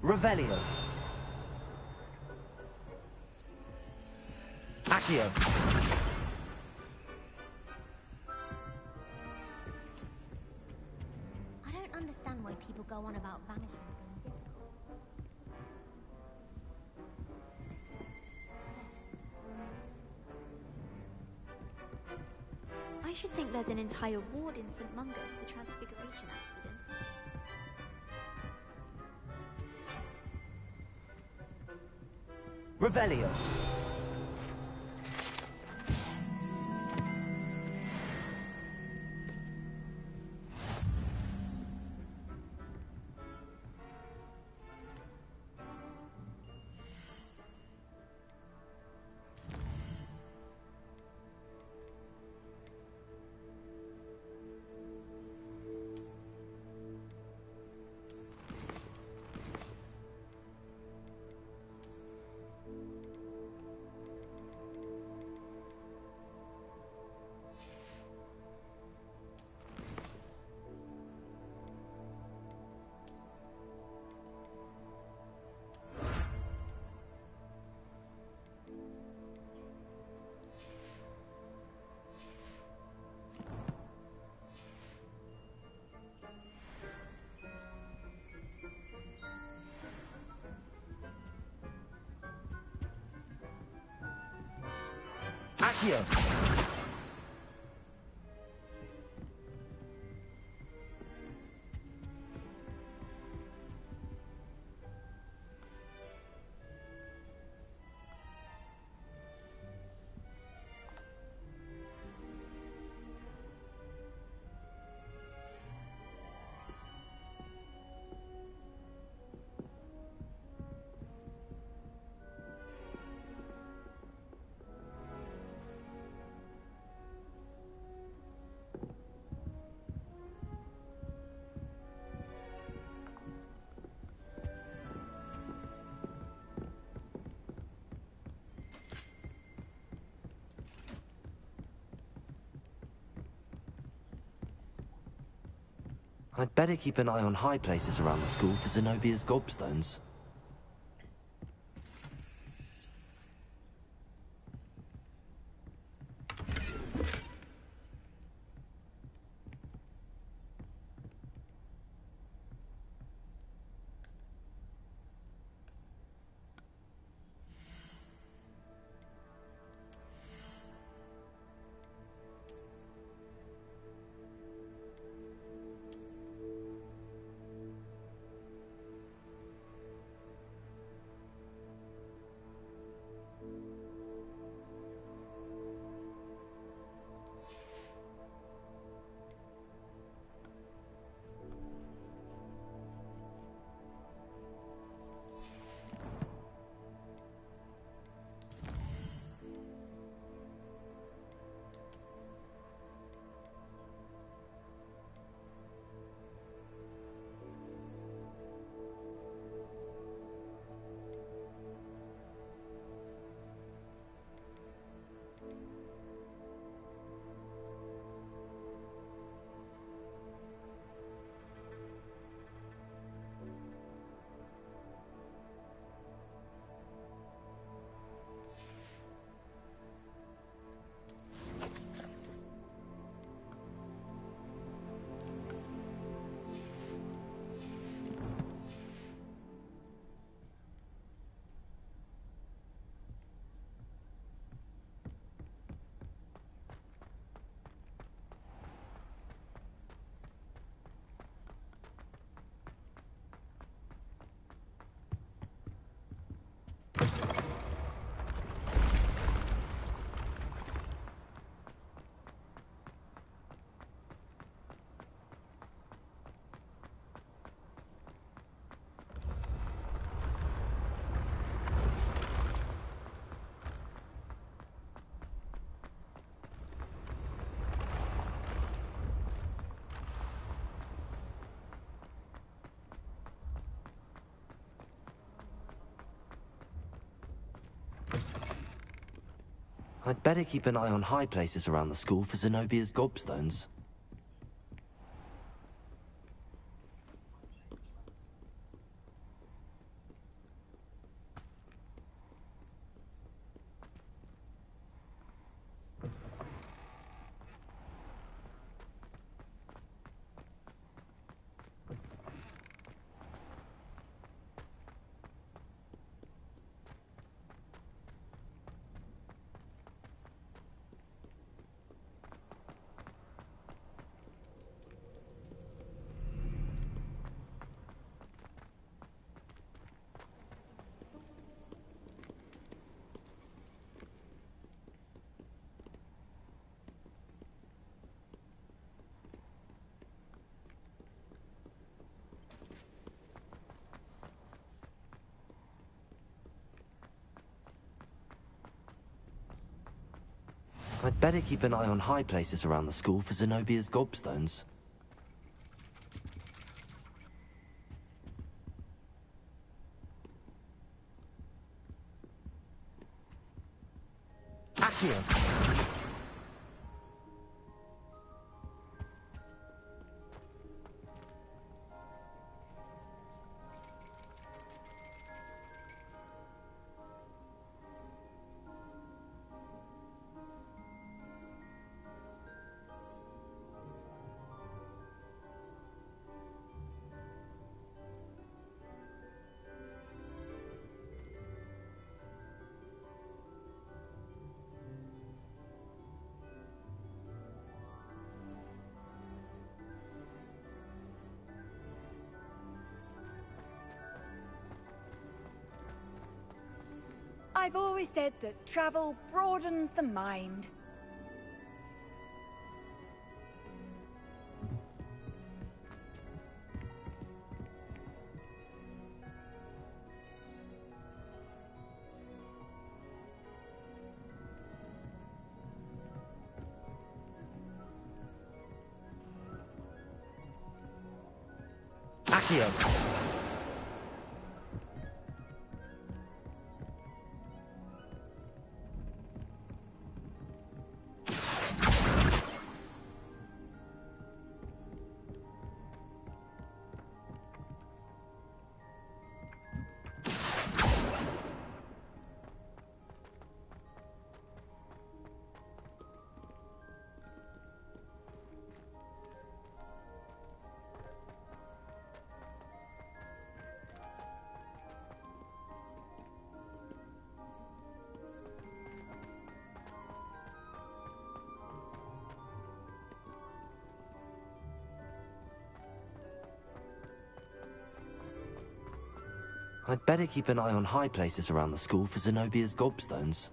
Revelio. Accio. I don't understand why people go on about vanishing. I should think there's an entire ward in St. Mungo's for transfiguration accidents. Revelio. Accio! I'd better keep an eye on high places around the school for Zenobia's gobstones. I'd better keep an eye on high places around the school for Zenobia's gobstones. I'd better keep an eye on high places around the school for Zenobia's gobstones. Accio! I've always said that travel broadens the mind. Accio. I'd better keep an eye on high places around the school for Zenobia's gobstones.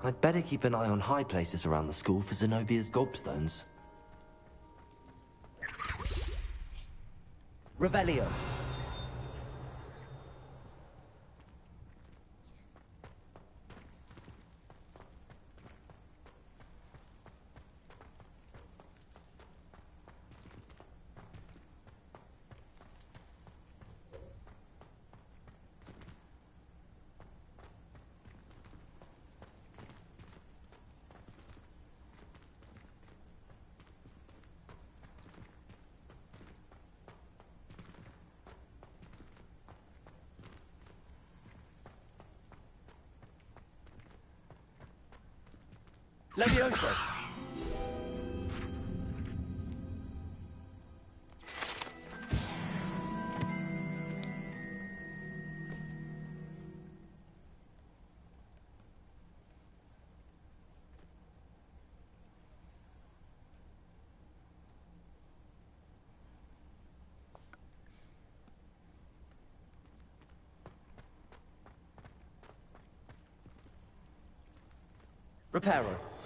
I'd better keep an eye on high places around the school for Zenobia's gobstones. Revelio. Levioso. Reparo.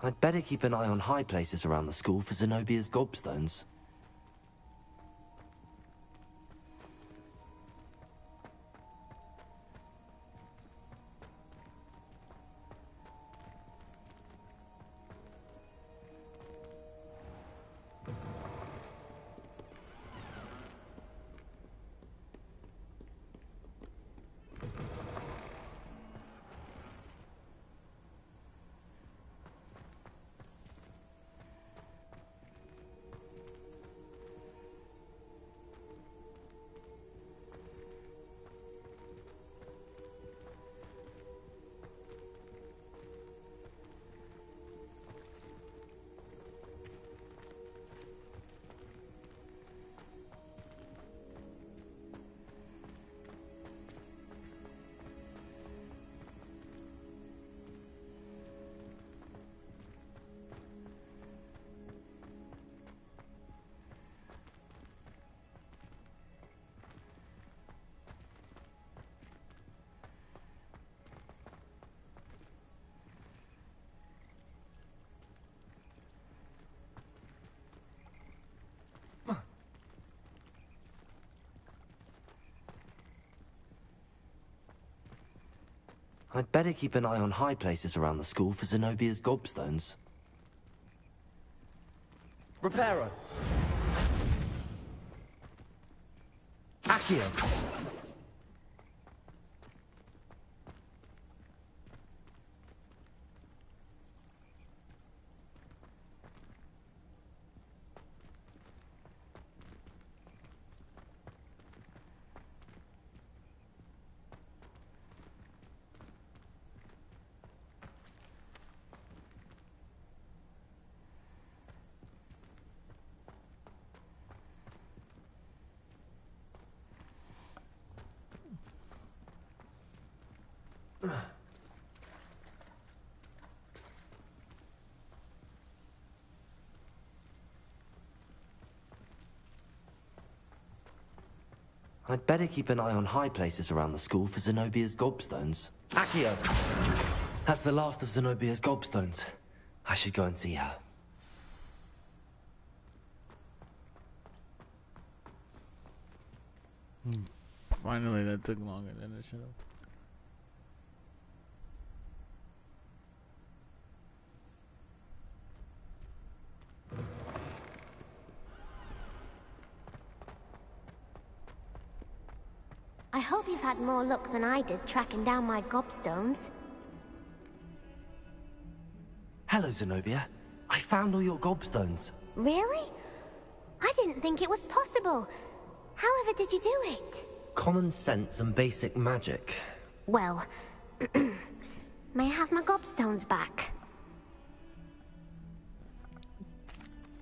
I'd better keep an eye on high places around the school for Zenobia's gobstones. I'd better keep an eye on high places around the school for Zenobia's gobstones. Reparo! Accio! I'd better keep an eye on high places around the school for Zenobia's gobstones. Accio! That's the last of Zenobia's gobstones. I should go and see her. Finally, that took longer than it should have. I hope you've had more luck than I did tracking down my gobstones. Hello, Zenobia. I found all your gobstones. Really? I didn't think it was possible. However did you do it? Common sense and basic magic. Well, may I have my gobstones back?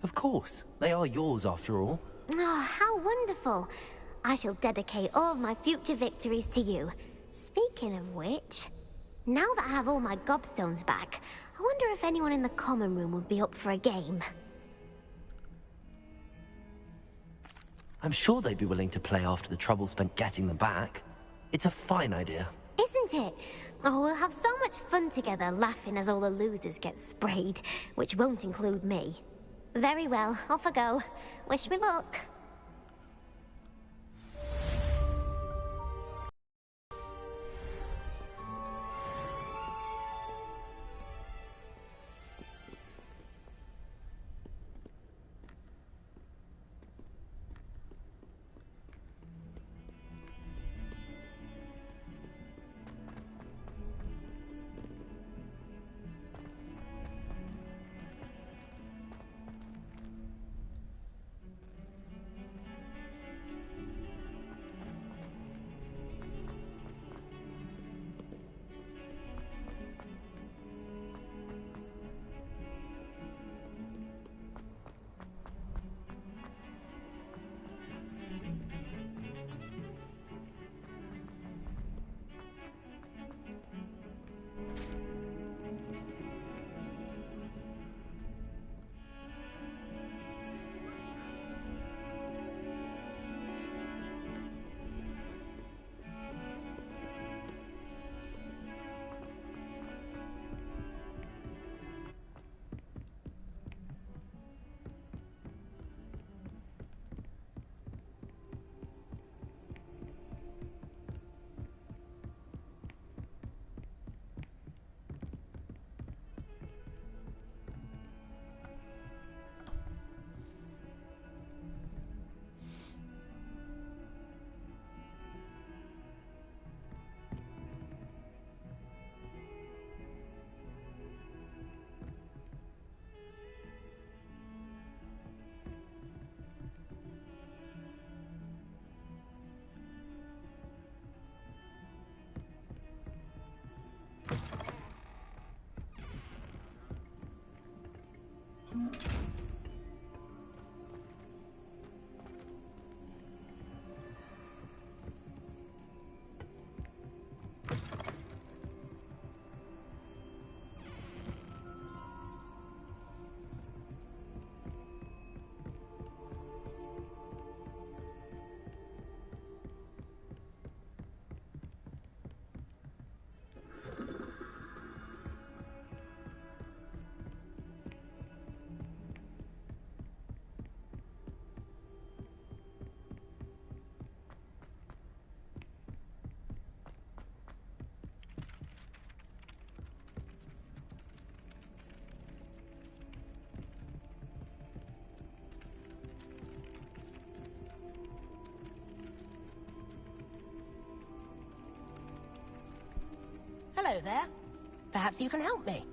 Of course. They are yours after all. Oh, how wonderful. I shall dedicate all of my future victories to you. Speaking of which, now that I have all my gobstones back, I wonder if anyone in the common room would be up for a game. I'm sure they'd be willing to play after the trouble spent getting them back. It's a fine idea. Isn't it? Oh, we'll have so much fun together, laughing as all the losers get sprayed, which won't include me. Very well, off I go. Wish me luck. Hello there. Perhaps you can help me.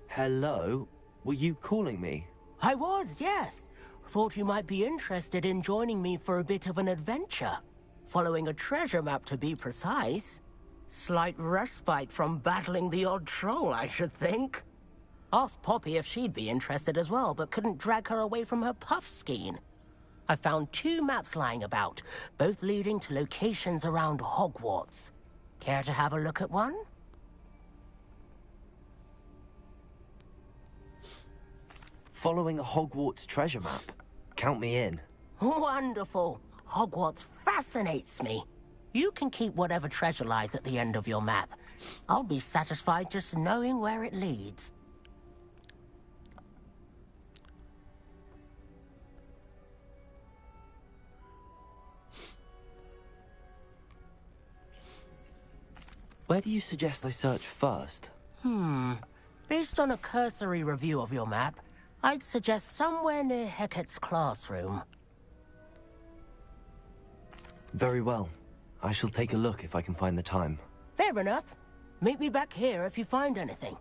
Hello? Were you calling me? I was, yes. Thought you might be interested in joining me for a bit of an adventure. Following a treasure map, to be precise. Slight respite from battling the odd troll, I should think. Asked Poppy if she'd be interested as well, but couldn't drag her away from her puff skein. I found 2 maps lying about, both leading to locations around Hogwarts. Care to have a look at one? Following a Hogwarts treasure map. Count me in. Wonderful. Hogwarts fascinates me. You can keep whatever treasure lies at the end of your map. I'll be satisfied just knowing where it leads. Where do you suggest I search first? Based on a cursory review of your map, I'd suggest somewhere near Hecat's classroom. Very well. I shall take a look if I can find the time. Fair enough. Meet me back here if you find anything.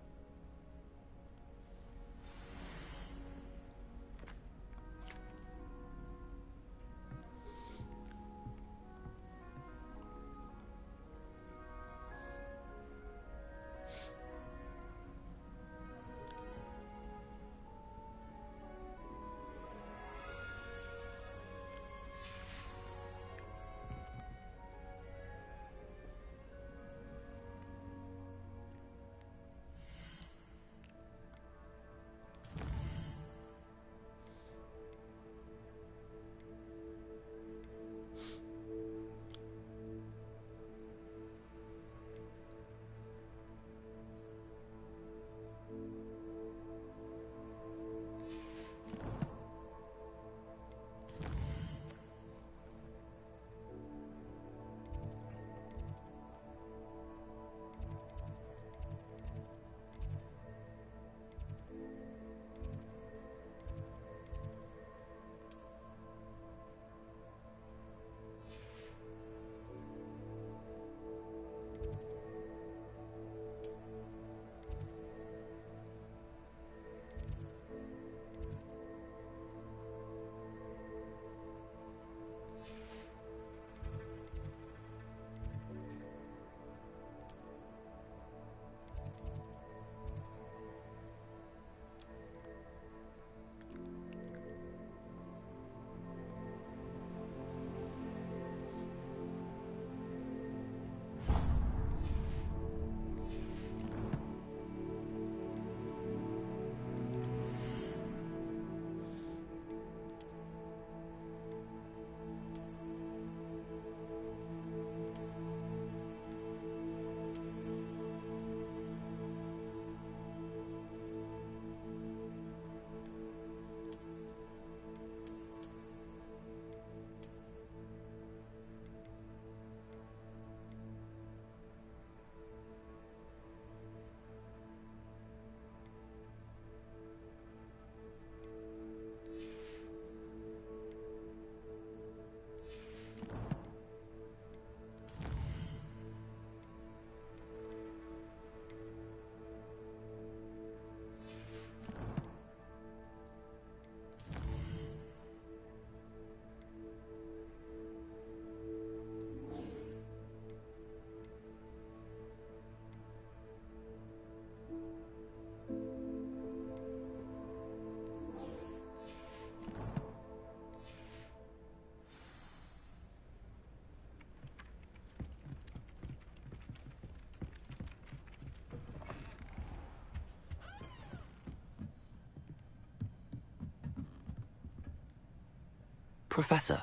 Professor,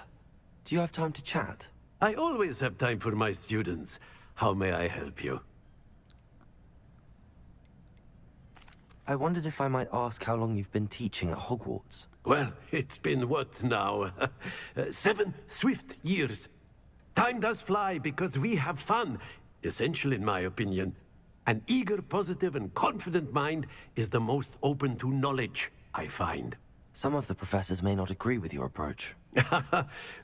do you have time to chat? I always have time for my students. How may I help you? I wondered if I might ask how long you've been teaching at Hogwarts. Well, it's been what now? 7 swift years. Time does fly because we have fun. Essential in my opinion. An eager, positive, and confident mind is the most open to knowledge, I find. Some of the professors may not agree with your approach.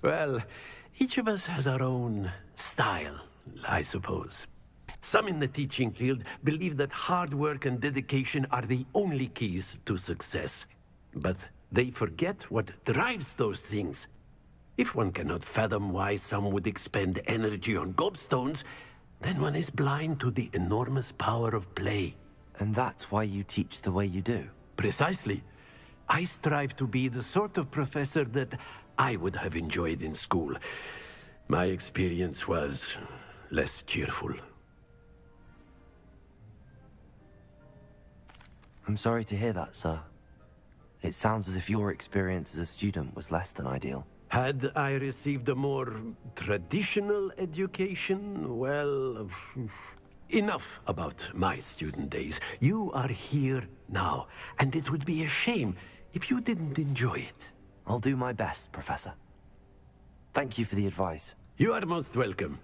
Well, each of us has our own style, I suppose. Some in the teaching field believe that hard work and dedication are the only keys to success. But they forget what drives those things. If one cannot fathom why some would expend energy on gobstones, then one is blind to the enormous power of play. And that's why you teach the way you do? Precisely. I strive to be the sort of professor that I would have enjoyed in school. My experience was less cheerful. I'm sorry to hear that, sir. It sounds as if your experience as a student was less than ideal. Had I received a more traditional education, well, enough about my student days. You are here now, and it would be a shame if you didn't enjoy it. I'll do my best, Professor. Thank you for the advice. You are most welcome.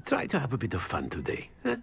Try to have a bit of fun today, huh?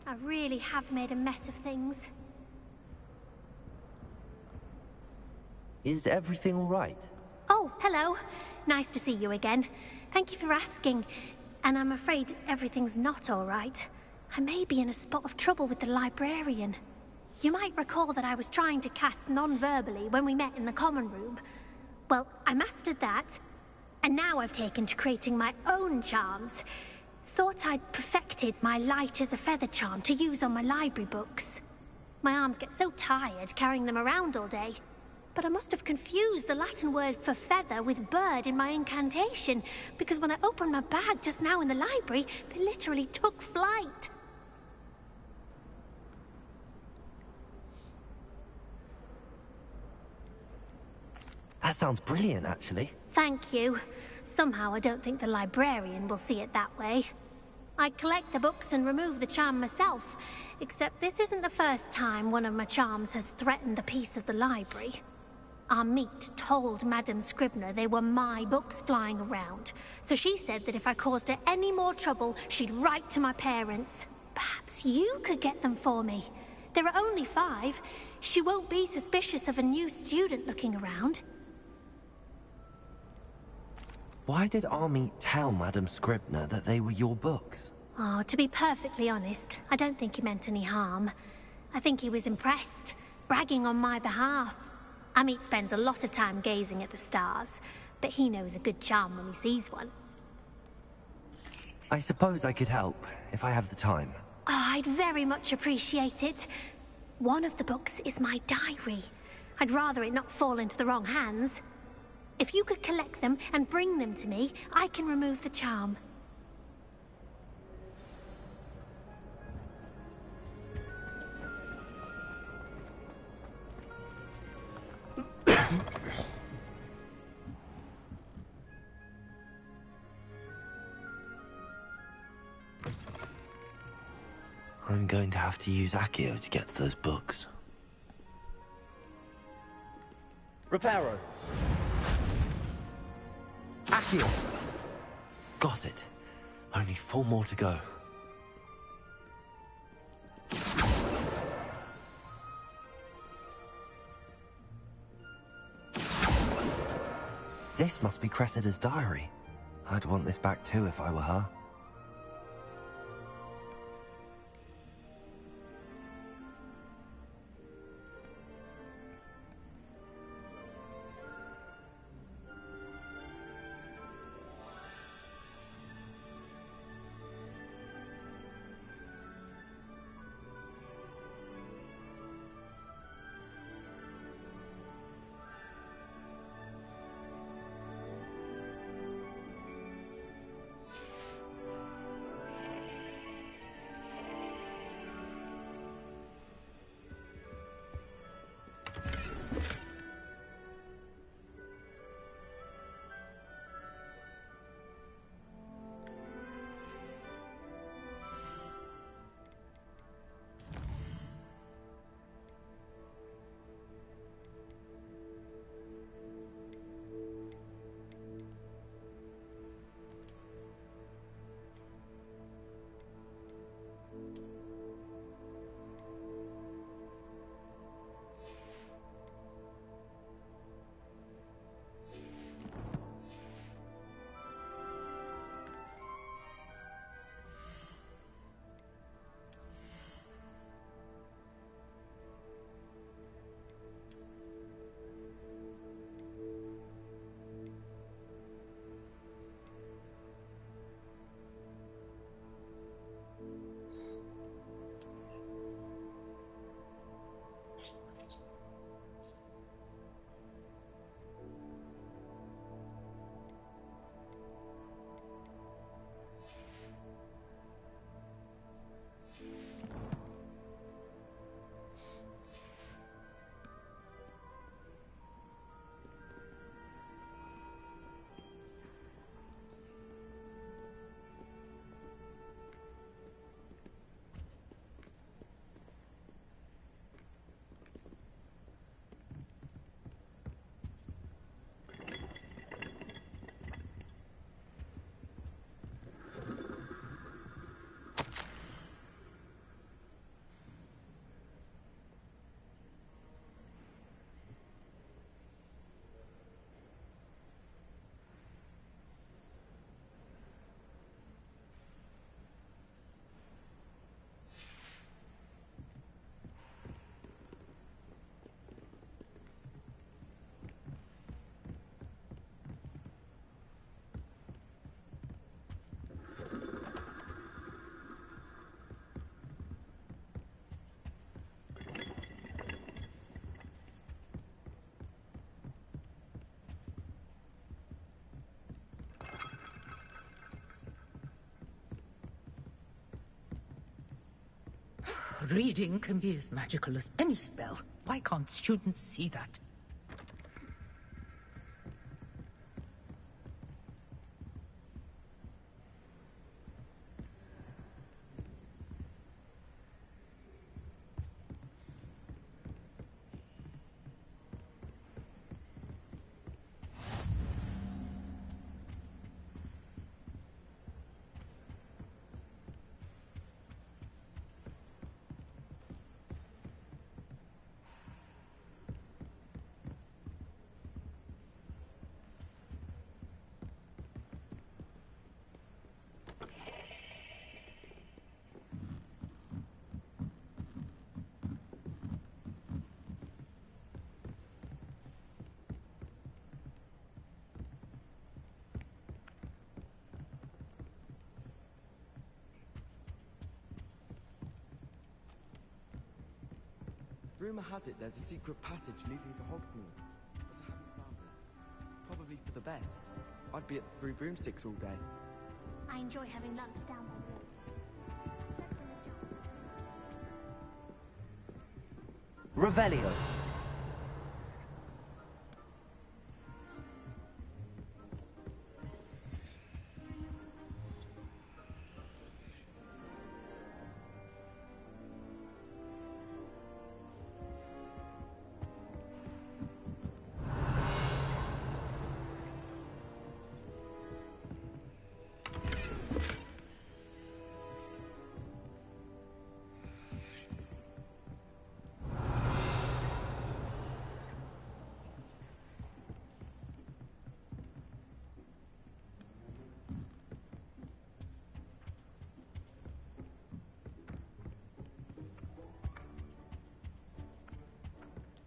I really have made a mess of things. Is everything all right? Oh, hello. Nice to see you again. Thank you for asking. And I'm afraid everything's not all right. I may be in a spot of trouble with the librarian. You might recall that I was trying to cast non-verbally when we met in the common room. Well, I mastered that. And now I've taken to creating my own charms. Thought I'd perfected my light as a feather charm to use on my library books. My arms get so tired carrying them around all day. But I must have confused the Latin word for feather with bird in my incantation, because when I opened my bag just now in the library, they literally took flight. That sounds brilliant, actually. Thank you. Somehow I don't think the librarian will see it that way. I collect the books and remove the charm myself, except this isn't the first time one of my charms has threatened the peace of the library. Amit told Madame Scribner they were my books flying around, so she said that if I caused her any more trouble, she'd write to my parents. Perhaps you could get them for me. There are only 5. She won't be suspicious of a new student looking around. Why did Amit tell Madame Scribner that they were your books? Oh, to be perfectly honest, I don't think he meant any harm. I think he was impressed, bragging on my behalf. Amit spends a lot of time gazing at the stars, but he knows a good charm when he sees one. I suppose I could help, if I have the time. Oh, I'd very much appreciate it. One of the books is my diary. I'd rather it not fall into the wrong hands. If you could collect them and bring them to me, I can remove the charm. I'm going to have to use Accio to get to those books. Reparo. Accio! Got it. Only 4 more to go. This must be Cressida's diary. I'd want this back too if I were her. Reading can be as magical as any spell. Why can't students see that? Rumor has it there's a secret passage leading to Hogwarts, but I haven't found it. Probably for the best. I'd be at the Three Broomsticks all day. I enjoy having lunch down there. Revelio.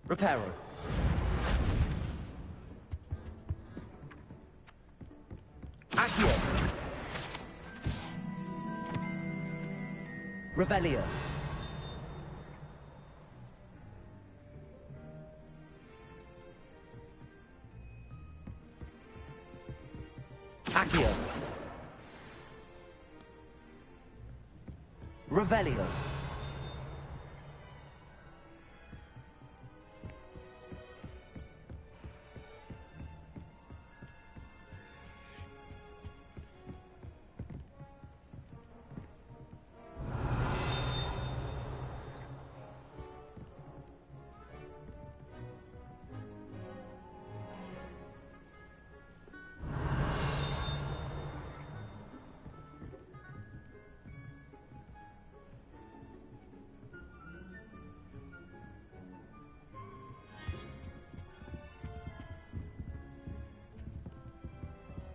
Reparo. Accio. Revelio. Accio. Revelio.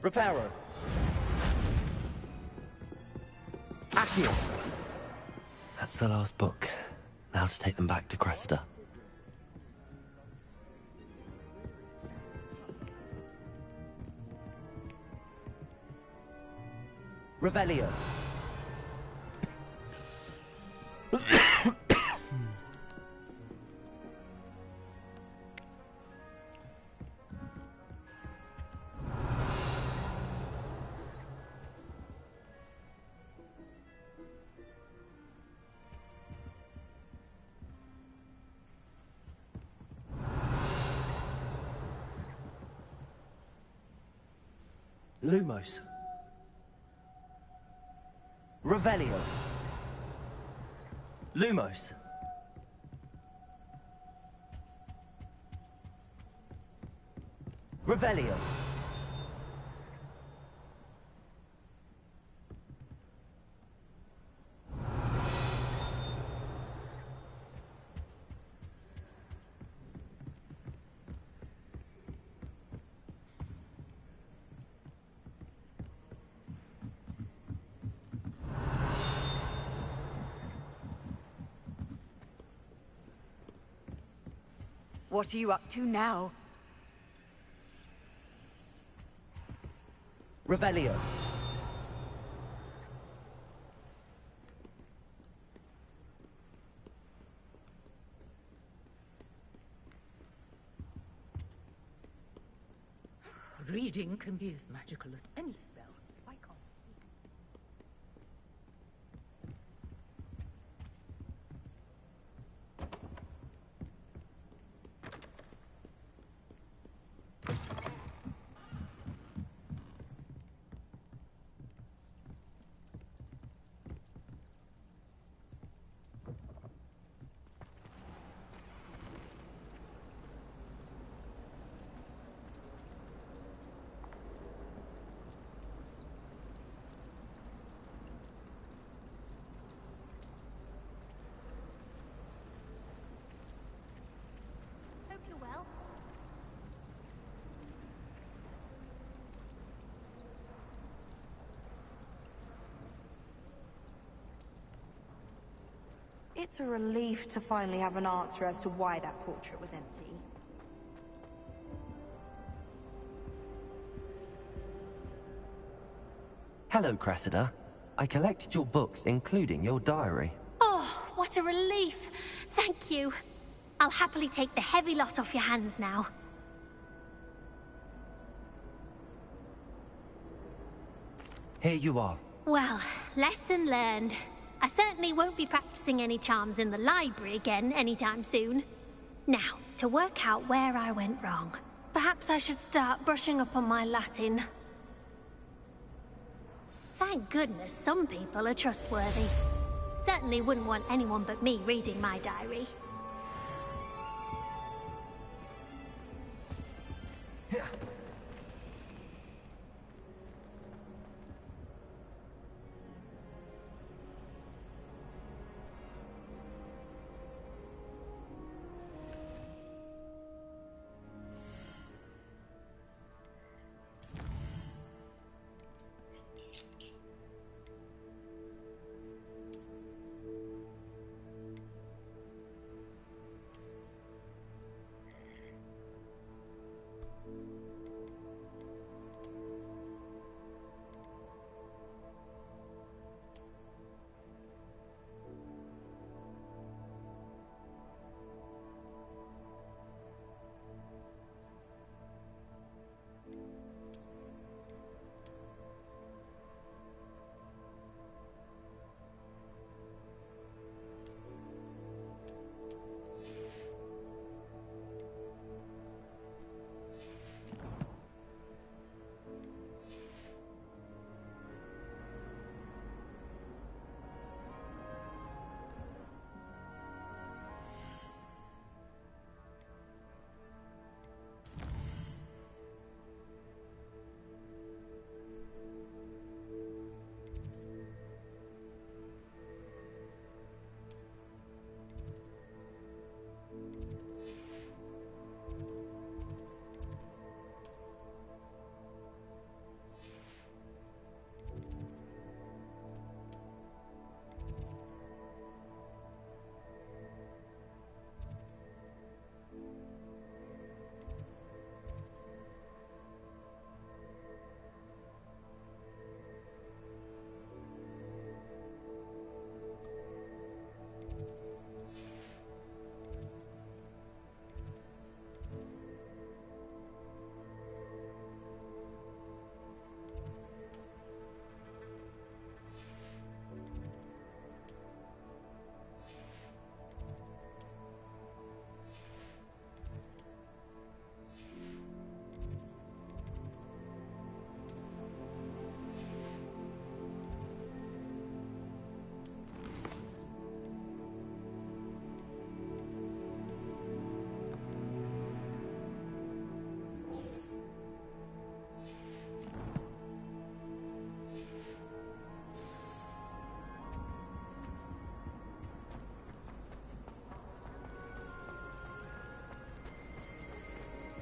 Reparo. Accio. That's the last book. Now to take them back to Cressida. Revelio. Lumos. Revelio. Lumos. Revelio. What are you up to now? Revelio. Reading can be as magical as any spell. Why can't It's a relief to finally have an answer as to why that portrait was empty. Hello, Cressida. I collected your books, including your diary. Oh, what a relief. Thank you. I'll happily take the heavy lot off your hands now. Here you are. Well, lesson learned. I certainly won't be practicing any charms in the library again anytime soon. Now, to work out where I went wrong. Perhaps I should start brushing up on my Latin. Thank goodness some people are trustworthy. Certainly wouldn't want anyone but me reading my diary.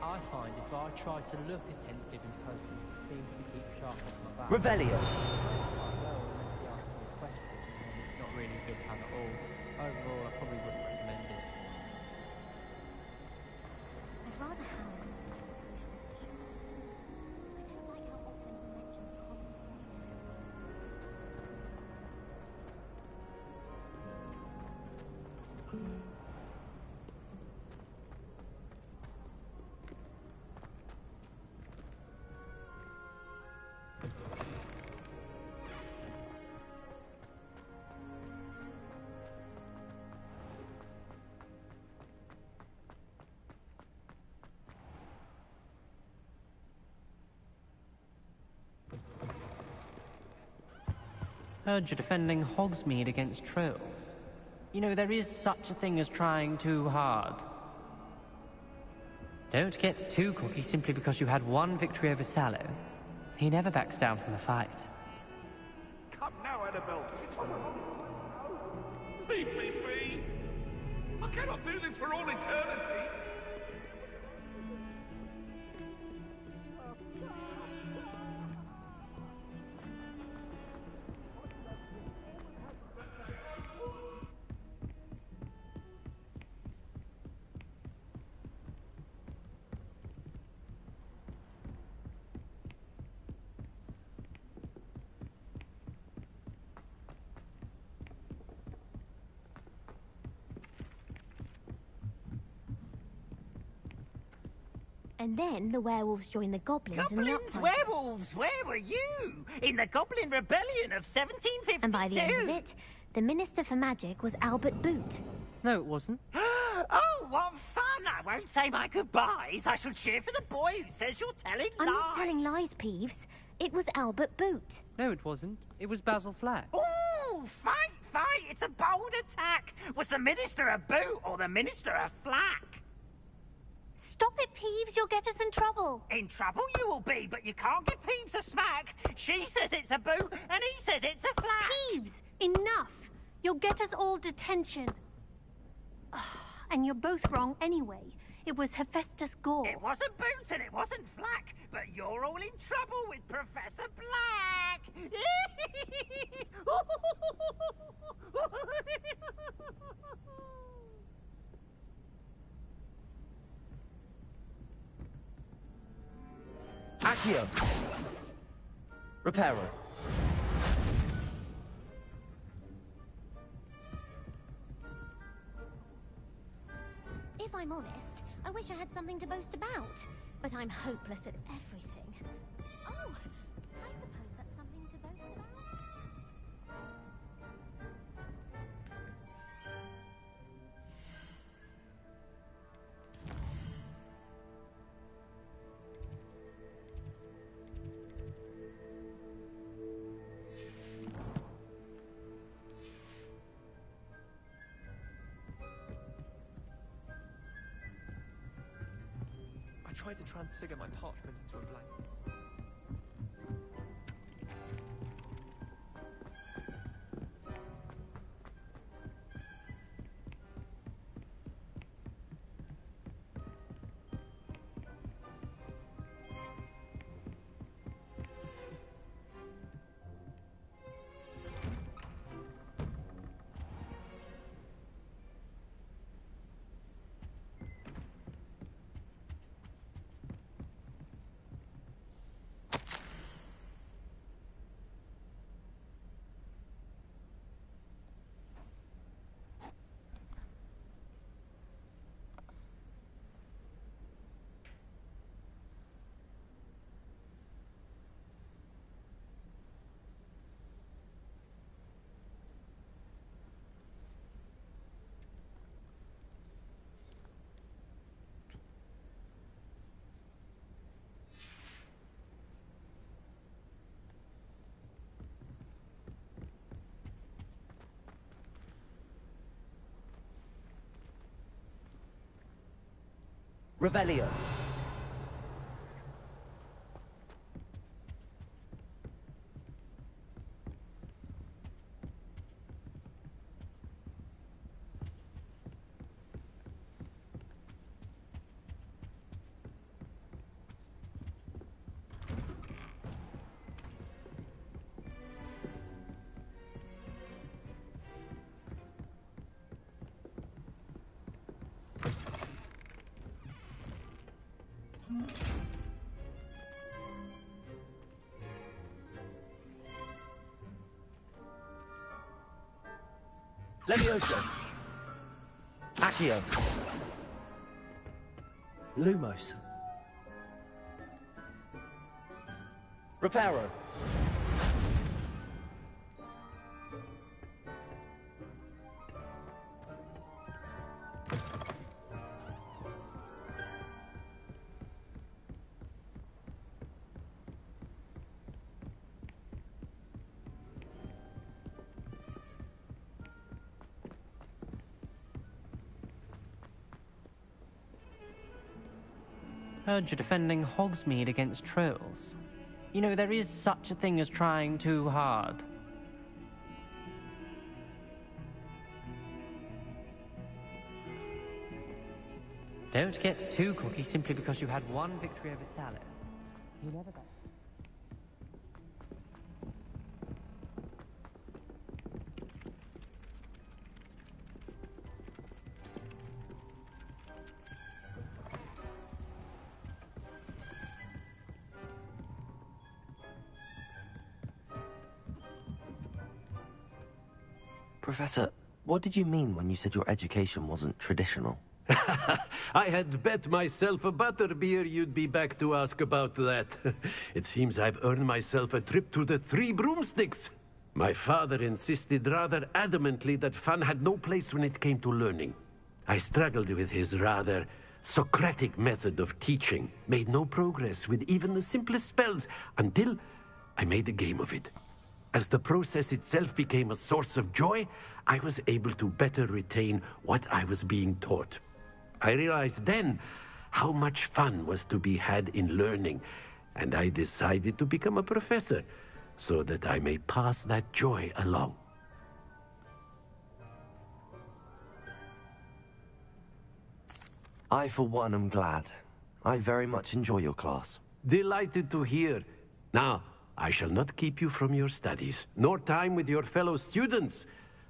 I find if I try to look attentive and personal, things can keep sharp off my back. Revelio. It's not really a good plan at all. Overall, I probably wouldn't recommend it. I'd rather have... I don't like how often he mentions Hogwarts. Heard you're defending Hogsmeade against trolls. You know, there is such a thing as trying too hard. Don't get too cocky simply because you had one victory over Sallow. He never backs down from a fight. Come now, Annabelle. Leave me be. I cannot do this for all eternity. And then the werewolves joined the goblins in the Goblins, uprising. werewolves, where were you? In the Goblin Rebellion of 1752? And by the end of it, the Minister for Magic was Albert Boot. No, it wasn't. Oh, what fun! I won't say my goodbyes. I shall cheer for the boy who says you're telling I'm lies. not telling lies, Peeves. It was Albert Boot. No, it wasn't. It was Basil Flack. Ooh, fight! It's a bold attack. Was the Minister a boot or the Minister a flack? Stop it, Peeves. You'll get us in trouble. In trouble you will be, but you can't give Peeves a smack. She says it's a boot, and he says it's a flack. Peeves, enough. You'll get us all detention. And you're both wrong anyway. It was Hephaestus Gore. It wasn't boot and it wasn't flack, but you're all in trouble with Professor Black. Accio. Reparo. If I'm honest, I wish I had something to boast about. But I'm hopeless at everything. Oh, I suppose that's something to boast about. I tried to transfigure my parchment into a blanket. Revelio. Levioso. Accio. Lumos. Reparo. Heard you're defending Hogsmeade against trolls. You know, there is such a thing as trying too hard. Don't get too cocky simply because you had one victory over Salad. You never got. Professor, what did you mean when you said your education wasn't traditional? I had bet myself a butterbeer you'd be back to ask about that. It seems I've earned myself a trip to the Three Broomsticks. My father insisted rather adamantly that fun had no place when it came to learning. I struggled with his rather Socratic method of teaching, made no progress with even the simplest spells until I made a game of it. As the process itself became a source of joy, I was able to better retain what I was being taught. I realized then how much fun was to be had in learning, and I decided to become a professor so that I may pass that joy along. I, for one, am glad. I very much enjoy your class. Delighted to hear. Now, I shall not keep you from your studies, nor time with your fellow students,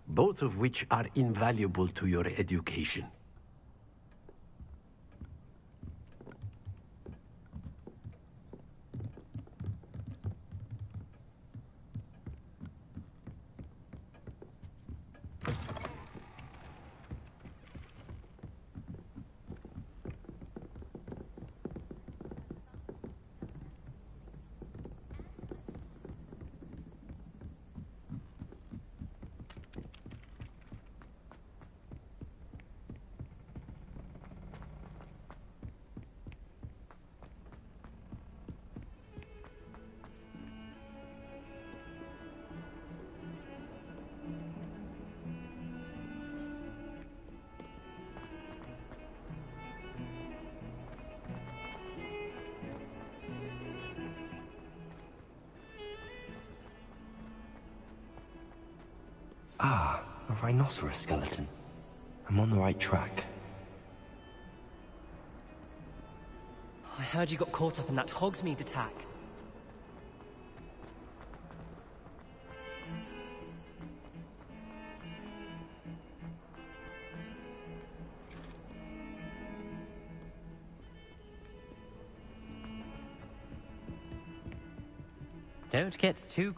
both of which are invaluable to your education. Ah, a rhinoceros skeleton. I'm on the right track. I heard you got caught up in that Hogsmeade attack. Don't get too...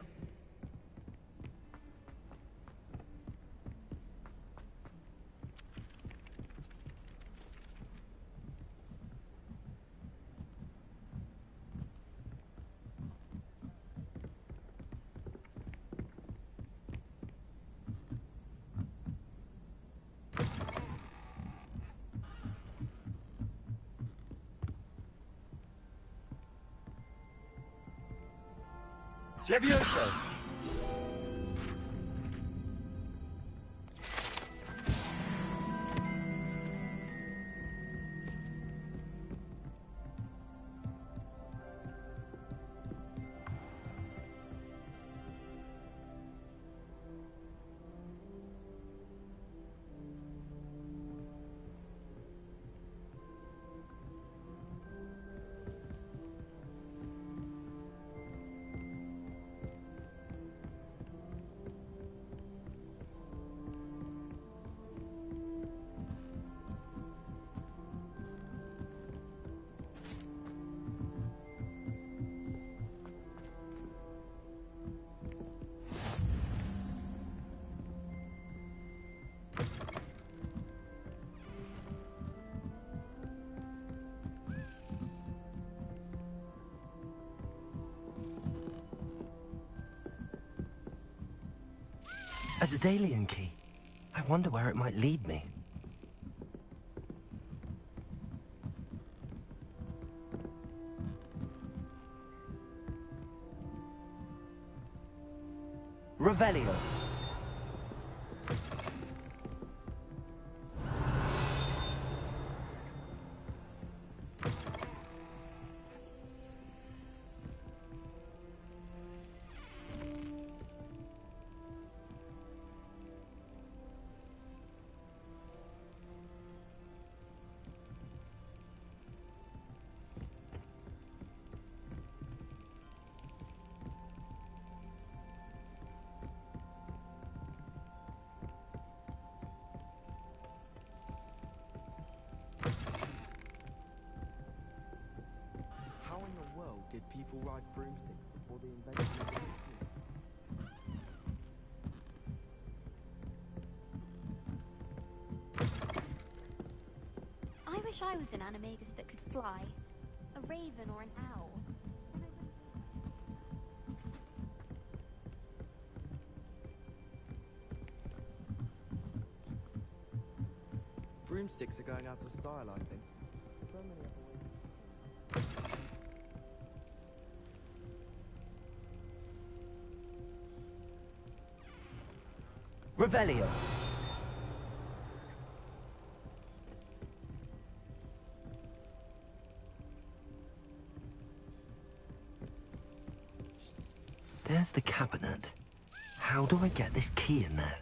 Levioso! A Daedalian key. I wonder where it might lead me. Revelio. How in the world did people ride broomsticks before they invented it? wish I was an animagus that could fly. A raven or an owl. Broomsticks are going out of style, I think. So many other ways. Revelio. There's the cabinet. How do I get this key in there?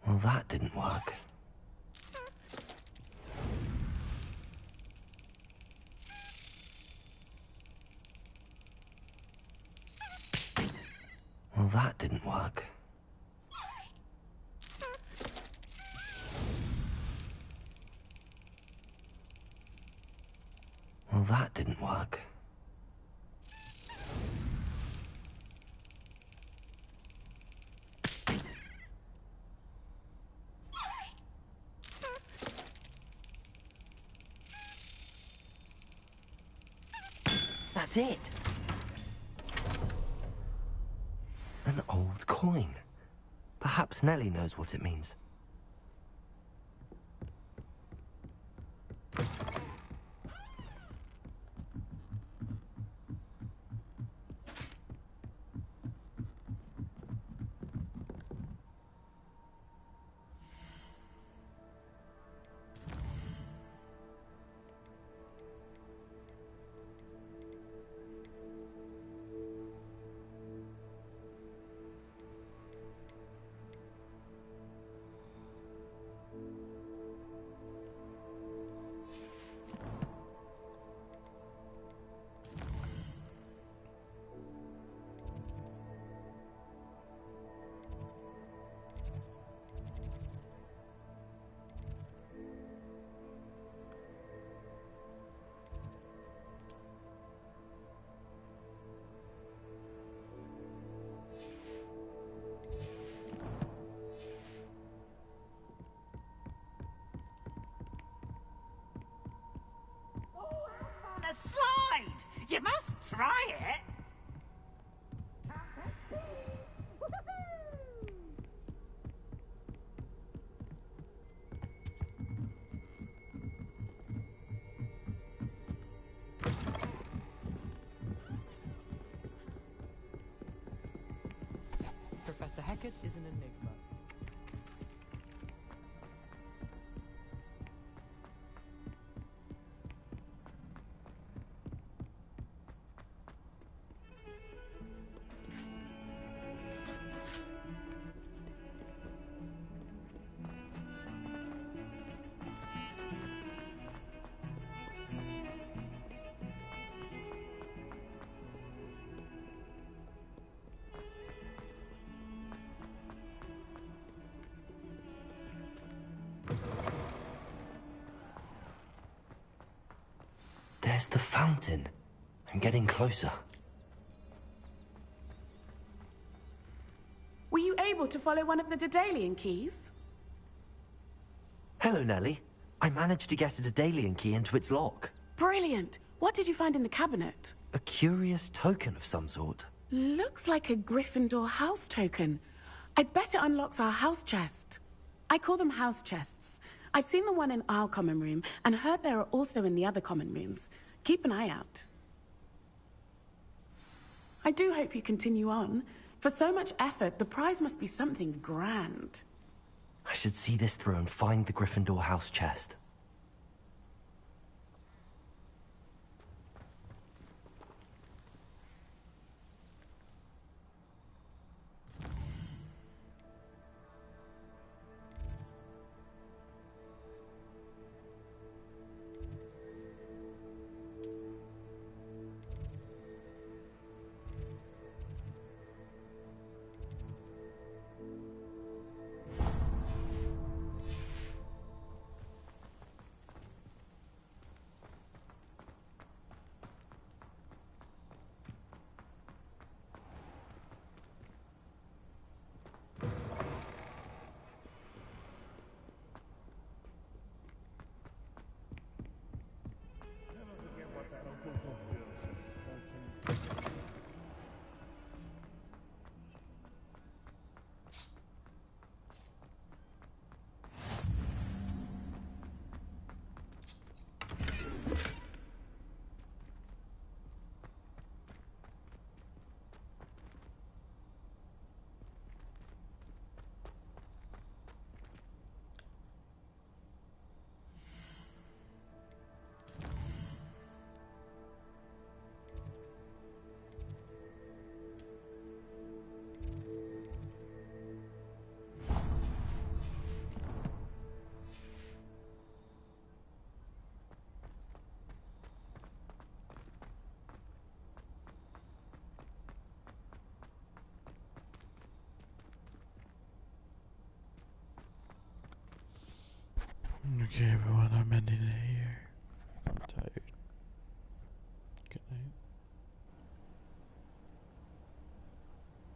Well, that didn't work. Well, that didn't work. Well, that didn't work. That's it. An old coin. Perhaps Nellie knows what it means. A slide! You must try it! Professor Hecat is an enigma. There's the fountain. I'm getting closer. Were you able to follow one of the Daedalian keys? Hello, Nellie. I managed to get a Daedalian key into its lock. Brilliant. What did you find in the cabinet? A curious token of some sort. Looks like a Gryffindor house token. I bet it unlocks our house chest. I call them house chests. I've seen the one in our common room and heard there are also in the other common rooms. Keep an eye out. I do hope you continue on. For so much effort, the prize must be something grand. I should see this through and find the Gryffindor house chest. Okay, everyone, I'm ending it here. I'm tired. Good night.